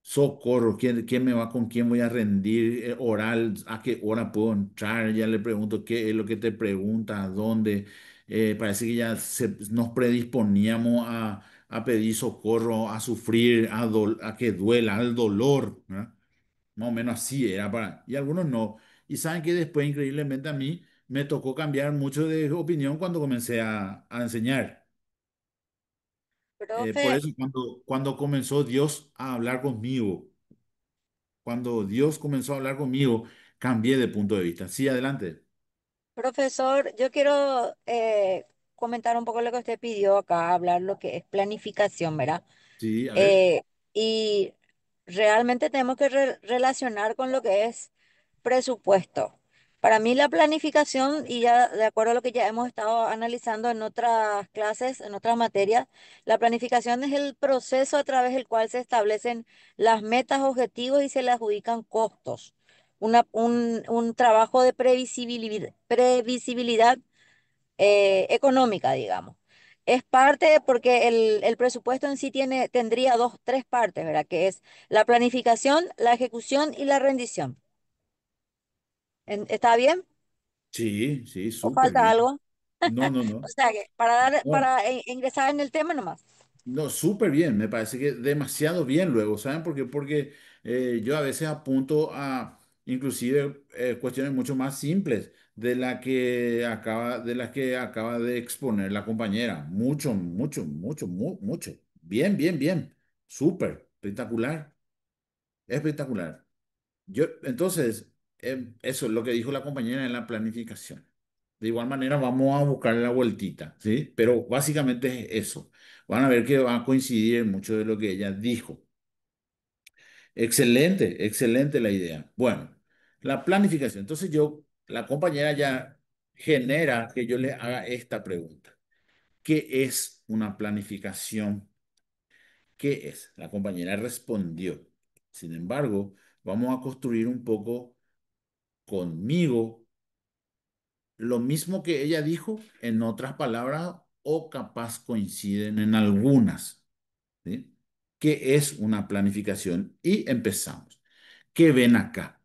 Socorro, ¿quién me va con quién voy a rendir? Oral, ¿a qué hora puedo entrar? Ya le pregunto qué es lo que te pregunta, dónde. Parece que ya nos predisponíamos a pedir socorro, a sufrir, a que duela, al dolor, ¿verdad? Más o menos así era para. Y algunos no. Y saben que después, increíblemente, a mí me tocó cambiar mucho de opinión cuando comencé a enseñar. Por Profe, eso, cuando comenzó Dios a hablar conmigo, cuando Dios comenzó a hablar conmigo, cambié de punto de vista. Sí, adelante. profesor, yo quiero comentar un poco lo que usted pidió acá, hablar lo que es planificación, ¿verdad? Sí, a ver. Eh, y realmente tenemos que relacionar con lo que es presupuesto. Para mí la planificación, y ya de acuerdo a lo que ya hemos estado analizando en otras clases, en otras materias, la planificación es el proceso a través del cual se establecen las metas, objetivos y se le adjudican costos. Un trabajo de previsibilidad económica, digamos. Es parte porque el presupuesto en sí tendría tres partes, ¿verdad? Que es la planificación, la ejecución y la rendición. ¿Está bien? Sí, sí, ¿O súper falta bien. algo? No, no, O no. sea que No, para ingresar en el tema nomás. no, súper bien. Me parece que demasiado bien luego. ¿Saben por qué? Porque yo a veces apunto a inclusive cuestiones mucho más simples de las que acaba de exponer la compañera. Mucho, mucho, mucho, mucho. Bien, bien, bien. Súper, espectacular, espectacular. Entonces, eso es lo que dijo la compañera en la planificación. De igual manera, vamos a buscar la vueltita, ¿sí? Pero básicamente es eso. Van a ver que va a coincidir en mucho de lo que ella dijo. Excelente, excelente la idea. Bueno, la planificación. Entonces la compañera ya genera que yo le haga esta pregunta. ¿Qué es una planificación? ¿Qué es? La compañera respondió. Sin embargo, vamos a construir un poco conmigo lo mismo que ella dijo, en otras palabras, o capaz coinciden en algunas, ¿sí? ¿Qué es una planificación? Y empezamos. ¿Qué ven acá?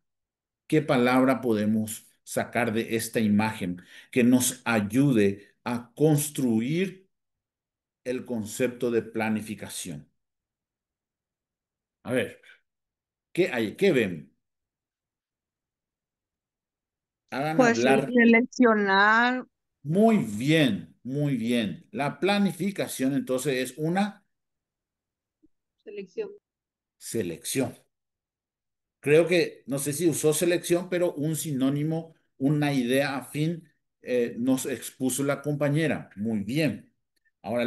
¿Qué palabra podemos sacar de esta imagen que nos ayude a construir el concepto de planificación? A ver, ¿qué hay? ¿Qué ven? Hagan Pues sí, hablar. seleccionar, Muy bien, muy bien. La planificación entonces es una Selección. selección. Creo que, no sé si usó selección, pero un sinónimo, una idea afín, nos expuso la compañera. Muy bien. Ahora,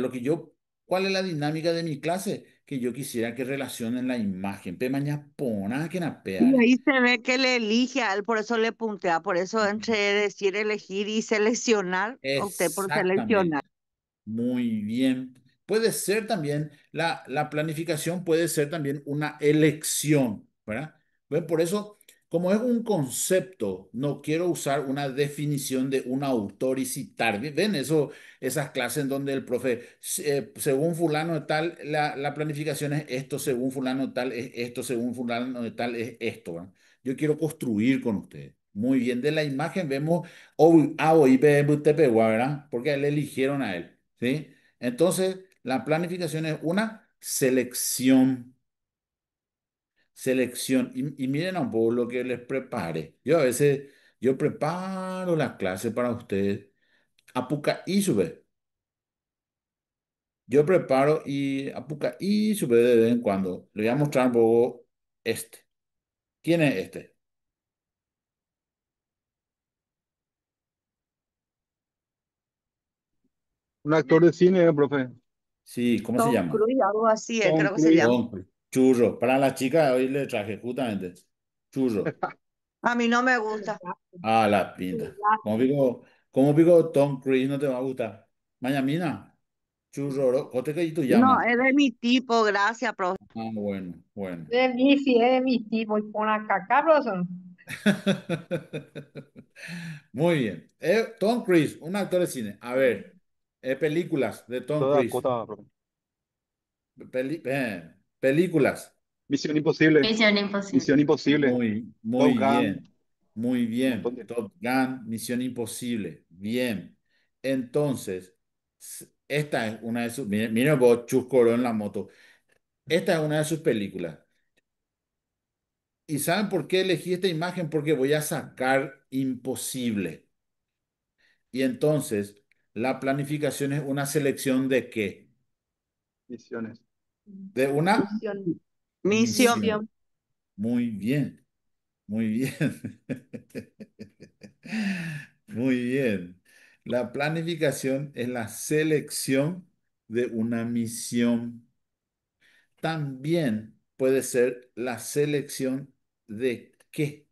¿cuál es la dinámica de mi clase? Que yo quisiera que relacionen la imagen. Pe mañana pona que na y peare. ahí se ve que le elige a él, por eso le puntea, por eso entre decir elegir y seleccionar, opté por seleccionar. Exactamente. Muy bien. Puede ser también, la planificación puede ser también una elección, ¿verdad? Bueno, por eso, como es un concepto, no quiero usar una definición de un autor y citar. ¿Ven eso, esas clases en donde el profe, según fulano de tal, la planificación es esto, según fulano de tal, es esto, según fulano de tal, es esto, ¿verdad? Yo quiero construir con ustedes. Muy bien, de la imagen vemos Oibe ¿verdad? Porque a él eligieron a él, ¿sí? Entonces, la planificación es una selección, selección. Y miren un poco lo que les prepare. Yo a veces, yo preparo la clase para ustedes. Apuca y sube. Yo preparo y apuca y sube de vez en cuando. Le voy a mostrar un poco este. ¿Quién es este? Un actor de cine, profe. Sí, ¿cómo se Tom llama? Cruise, algo así, Tom creo que se Cruise. llama. Don Churro. Para la chica hoy le traje justamente churro. A mí no me gusta. Ah, la pinta. Como digo Tom Cruise no te va a gustar. Mañana, churro, ¿cote que tú No, llamas? es de mi tipo, gracias, profe. Ah, bueno, bueno. De mí, sí, es de mi tipo. Y pon acá, Carlos. Muy bien. Tom Cruise, un actor de cine. A ver, películas de Tom Toda Cruise. cosa, profe. Películas. Misión Imposible. Misión imposible. Misión Imposible. Muy, Top muy Gun. bien. Muy Un montón bien. de... Top Gun, Misión Imposible. Bien. Entonces, esta es una de sus. Miren, miren vos, Chuscoro en la moto. Esta es una de sus películas. ¿Y saben por qué elegí esta imagen? Porque voy a sacar Imposible. Y entonces, la planificación es una selección de qué? Misiones. De una Misión. Misión. misión. Misión. Muy bien. Muy bien. Muy bien. La planificación es la selección de una misión. También puede ser la selección de qué.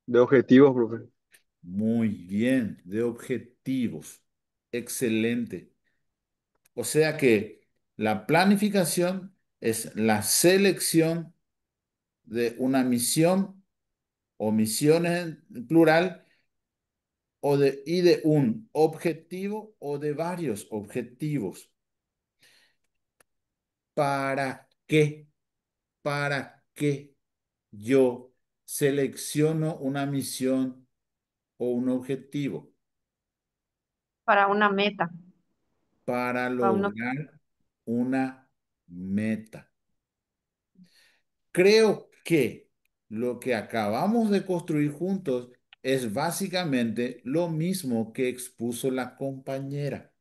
De objetivos, profe. Muy bien, de objetivos. Excelente. O sea que la planificación es la selección de una misión o misiones en plural y de un objetivo o de varios objetivos. ¿Para qué? ¿Para qué yo selecciono una misión o un objetivo? Para una meta. Para Para una... lograr una meta. Creo que lo que acabamos de construir juntos es básicamente lo mismo que expuso la compañera.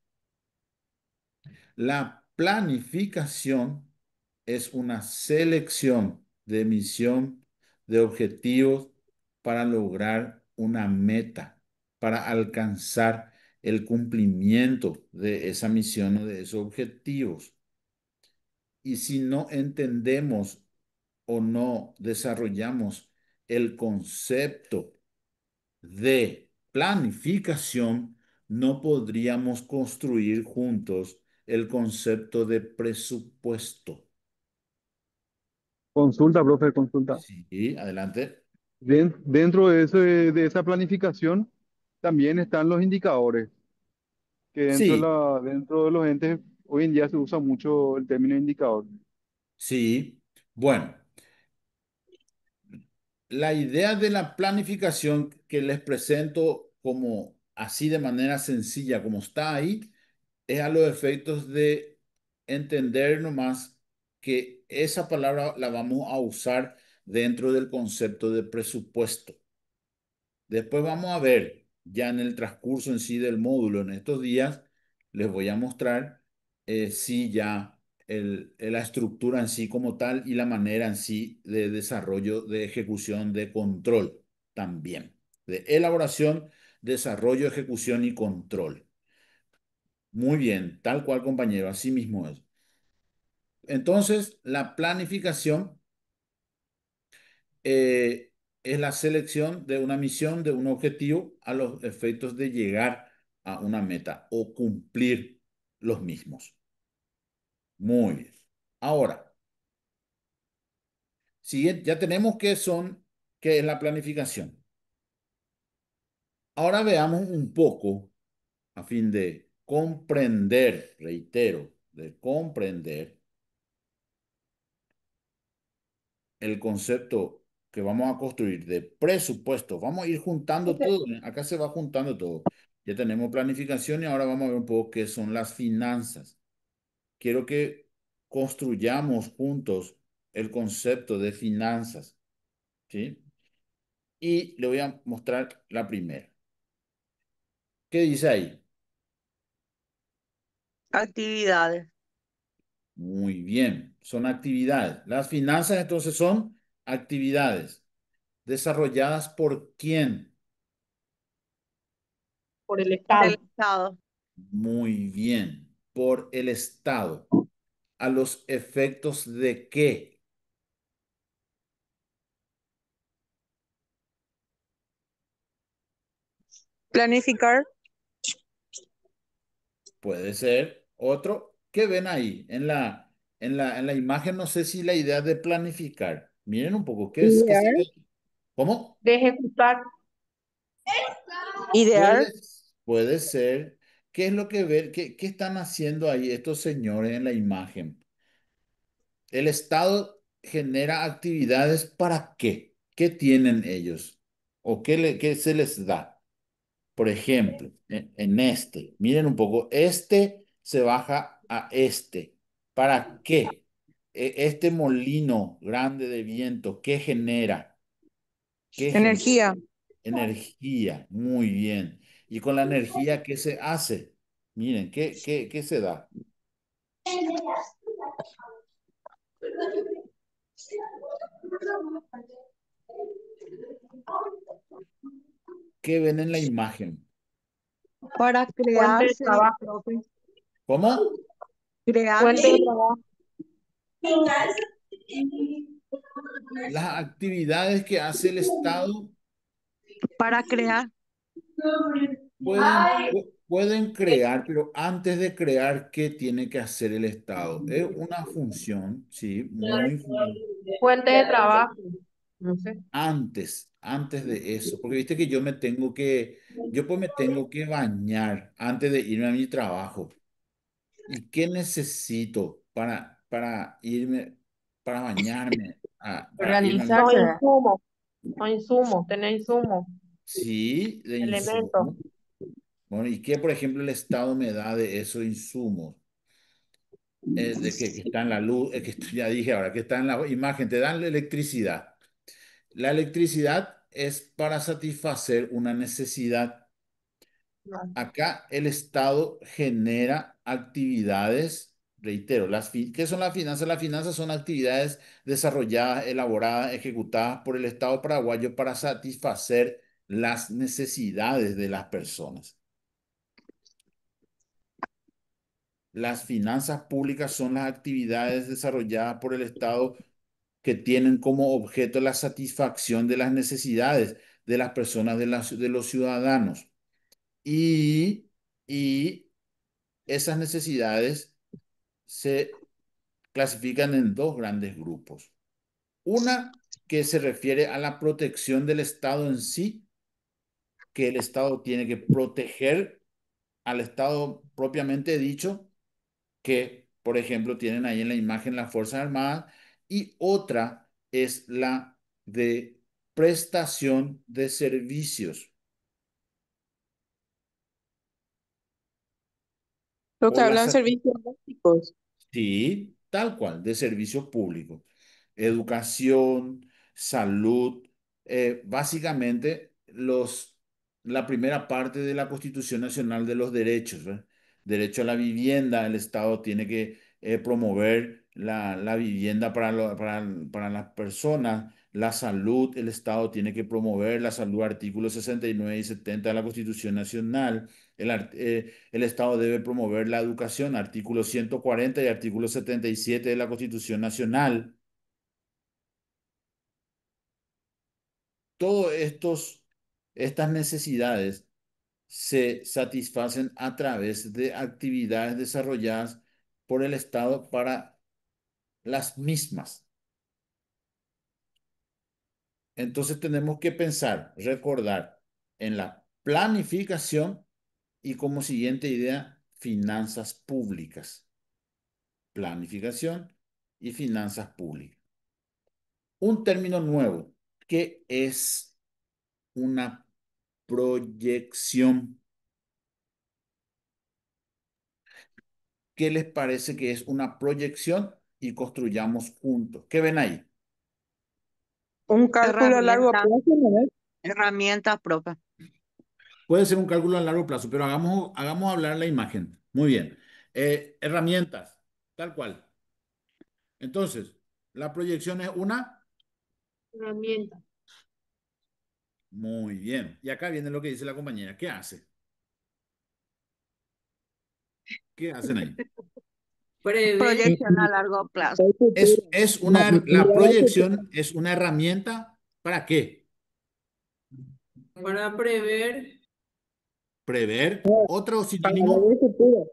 La planificación es una selección de misión, de objetivos para lograr una meta, para alcanzar el cumplimiento de esa misión o de esos objetivos. Y si no entendemos o no desarrollamos el concepto de planificación, no podríamos construir juntos el concepto de presupuesto. Consulta, profe, consulta. Sí, adelante. Dentro de, de esa planificación también están los indicadores, que Sí, dentro de los entes hoy en día se usa mucho el término indicador. sí. Bueno, la idea de la planificación que les presento como así de manera sencilla como está ahí, es a los efectos de entender nomás que esa palabra la vamos a usar dentro del concepto de presupuesto. Después vamos a ver, ya en el transcurso en sí del módulo, en estos días, les voy a mostrar sí ya la estructura en sí como tal y la manera en sí de desarrollo, de ejecución, de control también, de elaboración, desarrollo, ejecución y control. Muy bien, tal cual compañero, así mismo es. Entonces, la planificación eh, es la selección de una misión, de un objetivo a los efectos de llegar a una meta o cumplir los mismos. Muy bien. Ahora, siguiente, ya tenemos qué es la planificación. Ahora veamos un poco a fin de comprender, reitero, de comprender el concepto que vamos a construir de presupuesto. Vamos a ir juntando todo. Acá se va juntando todo. Ya tenemos planificación y ahora vamos a ver un poco qué son las finanzas. Quiero que construyamos juntos el concepto de finanzas, ¿sí? Y le voy a mostrar la primera. ¿Qué dice ahí? Actividades. Muy bien, son actividades. Las finanzas entonces son actividades desarrolladas por quién. por el Por el Estado. Estado. Muy bien, por el Estado. ¿A los efectos de qué? Planificar. Puede ser otro. ¿Qué ven ahí? En la imagen no sé si la idea de planificar. Miren un poco, ¿qué es? ¿Qué se Idear. ve? ¿Cómo? De ejecutar. Idear. Puede ser. ¿Qué es lo que ven? ¿Qué están haciendo ahí estos señores en la imagen? El Estado genera actividades ¿para qué? ¿Qué tienen ellos? ¿O qué se les da? Por ejemplo, en este, miren un poco, este se baja a este. ¿Para qué? Este molino grande de viento, ¿qué genera? ¿Qué genera? Energía. Energía, muy bien. ¿Y con la energía qué se hace? Miren, ¿qué se da? ¿Qué ven en la imagen? Para Fuente crear, de sería, trabajo. profe, ¿Cómo? crear, Fuente de trabajo. Las actividades que hace el Estado para crear. pueden crear, pero antes de crear, ¿qué tiene que hacer el Estado? Es una función, sí, muy Fuente de trabajo. No sé. antes de eso, porque viste que yo pues me tengo que bañar antes de irme a mi trabajo. ¿Y qué necesito para irme, para bañarme, para irme a mi Los Organizarse. insumos. Los insumos. Tener insumos. Sí, de Elementos. insumo. Bueno, ¿y qué, por ejemplo, el Estado me da de esos insumos? De que está en la luz, que esto ya dije ahora, que está en la imagen, te dan la electricidad. La electricidad es para satisfacer una necesidad. Acá el Estado genera actividades, reitero, ¿qué son las finanzas? Las finanzas son actividades desarrolladas, elaboradas, ejecutadas por el Estado paraguayo para satisfacer las necesidades de las personas. Las finanzas públicas son las actividades desarrolladas por el Estado que tienen como objeto la satisfacción de las necesidades de las personas, de los ciudadanos. Y, y esas necesidades se clasifican en dos grandes grupos. Una que se refiere a la protección del Estado en sí, que el Estado tiene que proteger al Estado propiamente dicho, que, por ejemplo, tienen ahí en la imagen las Fuerzas Armadas, y otra es la de prestación de servicios Lo que o la hablan servicios básicos. sí, tal cual, de servicios públicos, educación, salud, básicamente la primera parte de la Constitución Nacional de los Derechos, ¿verdad? Derecho a la vivienda, el Estado tiene que promover la vivienda para las personas, la salud, el Estado tiene que promover la salud, artículos 69 y 70 de la Constitución Nacional. El Estado debe promover la educación, artículo 140 y artículo 77 de la Constitución Nacional. Todas estas necesidades se satisfacen a través de actividades desarrolladas por el Estado para las mismas. Entonces tenemos que pensar, recordar en la planificación y como siguiente idea, finanzas públicas. Planificación y finanzas públicas. Un término nuevo, que es una proyección. ¿Qué les parece que es una proyección? Y construyamos juntos. ¿Qué ven ahí? Un cálculo a largo Herramienta, plazo, ¿no es? herramientas propias. Puede ser un cálculo a largo plazo, pero hagamos hablar la imagen. Muy bien. Herramientas, tal cual. Entonces, la proyección es una. Herramienta. Muy bien. Y acá viene lo que dice la compañera. ¿Qué hace? ¿Qué hacen ahí? Prevé Proyección a largo plazo. El futuro. La Mirar al futuro. proyección es una herramienta. ¿Para qué? para prever Prever. Otro Para sinónimo. el futuro.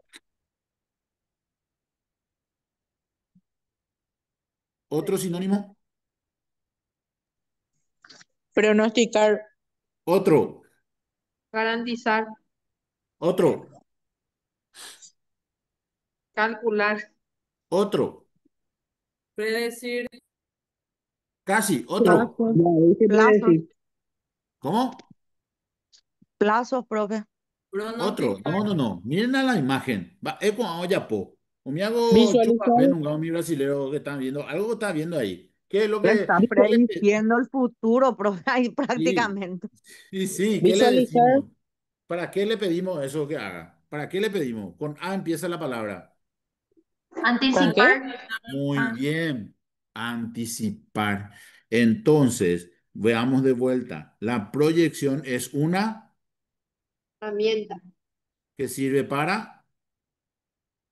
Otro sinónimo. Pronosticar. Otro. Garantizar. Otro. Calcular. Otro. predecir, Casi. Otro. Plazo. Ya, ¿qué puede Plazos, decir? ¿Cómo? plazos, profe. Otro. pronosticar, No, no, no. Miren a la imagen. Va, es como olla po. O me hago chupa, Visualizar. ven un gamo mi brasilero que están viendo. Algo está viendo ahí. ¿Qué es lo Le que? está Visualizar. prediciendo el futuro, profe, ahí Sí, prácticamente. sí, sí. ¿Qué le Visualizar. decimos? ¿Para qué le pedimos eso que haga? ¿Para qué le pedimos? Con A empieza la palabra. ¿Con qué? Anticipar. Muy Ah, bien. Anticipar. Entonces, veamos de vuelta. La proyección es una Herramienta. que sirve para.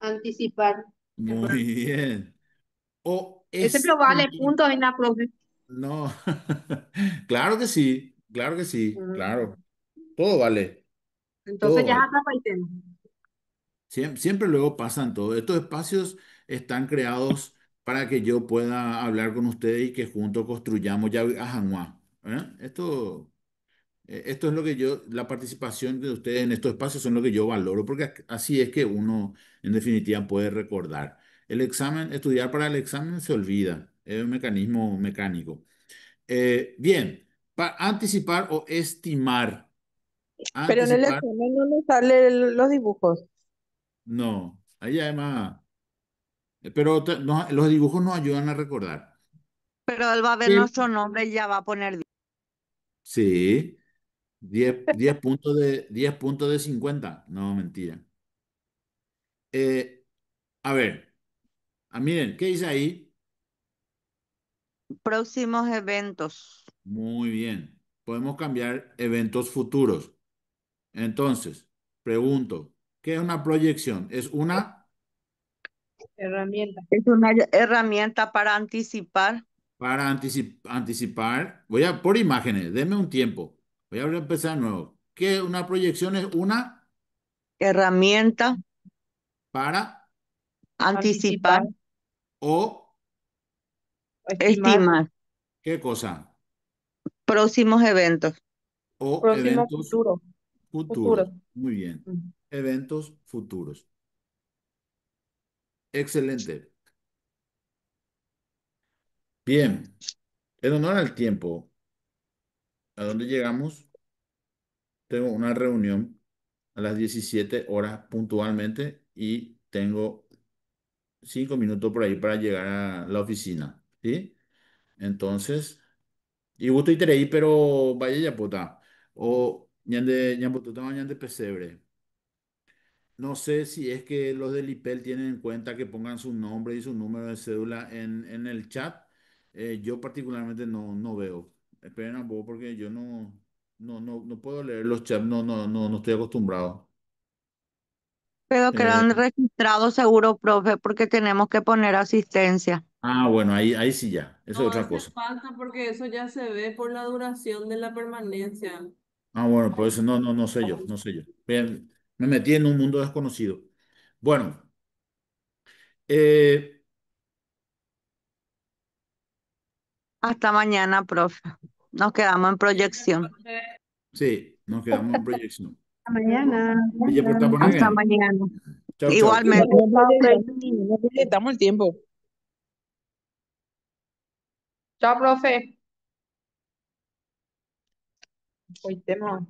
Anticipar. Muy bien. O Ese pero vale estimar. puntos en la profe. No. Claro que sí. Claro que sí. Mm. Claro. Todo vale. Entonces Todo ya vale. está paitendo. Siempre, luego pasan todo. Estos espacios están creados para que yo pueda hablar con ustedes y que juntos construyamos ya Ajanua. Esto es lo que la participación de ustedes en estos espacios son lo que yo valoro, porque así es que uno en definitiva puede recordar. El examen, estudiar para el examen se olvida, es un mecanismo mecánico. Bien, para anticipar o estimar. Pero en el Anticipar, examen no le salen los dibujos. no. Ahí además. Pero los dibujos nos ayudan a recordar. Pero él va a ver Sí. nuestro nombre y ya va a poner. Sí, 10 puntos de 50. No, mentira. Eh, a ver, miren, ¿qué dice ahí? Próximos eventos. Muy bien. Podemos cambiar eventos futuros. Entonces, pregunto, ¿qué es una proyección? Es una Herramienta. Es una herramienta para anticipar, para anticipar. Por imágenes, denme un tiempo. Voy a empezar de nuevo. ¿Qué es una proyección? Es una herramienta, para anticipar, Anticipar. o Estimar. estimar. qué cosa. Próximos eventos. O Próximo eventos futuro. Futuro. futuros. Muy bien. Mm. Eventos futuros. Excelente. Bien. En honor al tiempo, ¿a dónde llegamos? Tengo una reunión a las 17 horas puntualmente y tengo 5 minutos por ahí para llegar a la oficina. ¿Sí? Entonces, y gusto y ahí, pero vaya ya puta. O ñande, ñampututa, ñande pesebre. No sé si es que los del IPEL tienen en cuenta que pongan su nombre y su número de cédula en el chat. Yo particularmente no veo. Esperen un poco porque yo no puedo leer los chats, no estoy acostumbrado. Pero Eh, quedan registrados seguro, profe, porque tenemos que poner asistencia. bueno, ahí sí ya, eso no es otra hace cosa. falta porque eso ya se ve por la duración de la permanencia. Bueno, pues no sé yo, no sé yo. Bien, me metí en un mundo desconocido. Bueno, eh, Hasta mañana, profe. Nos quedamos en proyección. sí, nos quedamos en proyección. Hasta mañana. Ella por Hasta taponar. mañana. Chau, chau. No, Igualmente. no proyectamos el tiempo. Chao, profe. Hoy tema.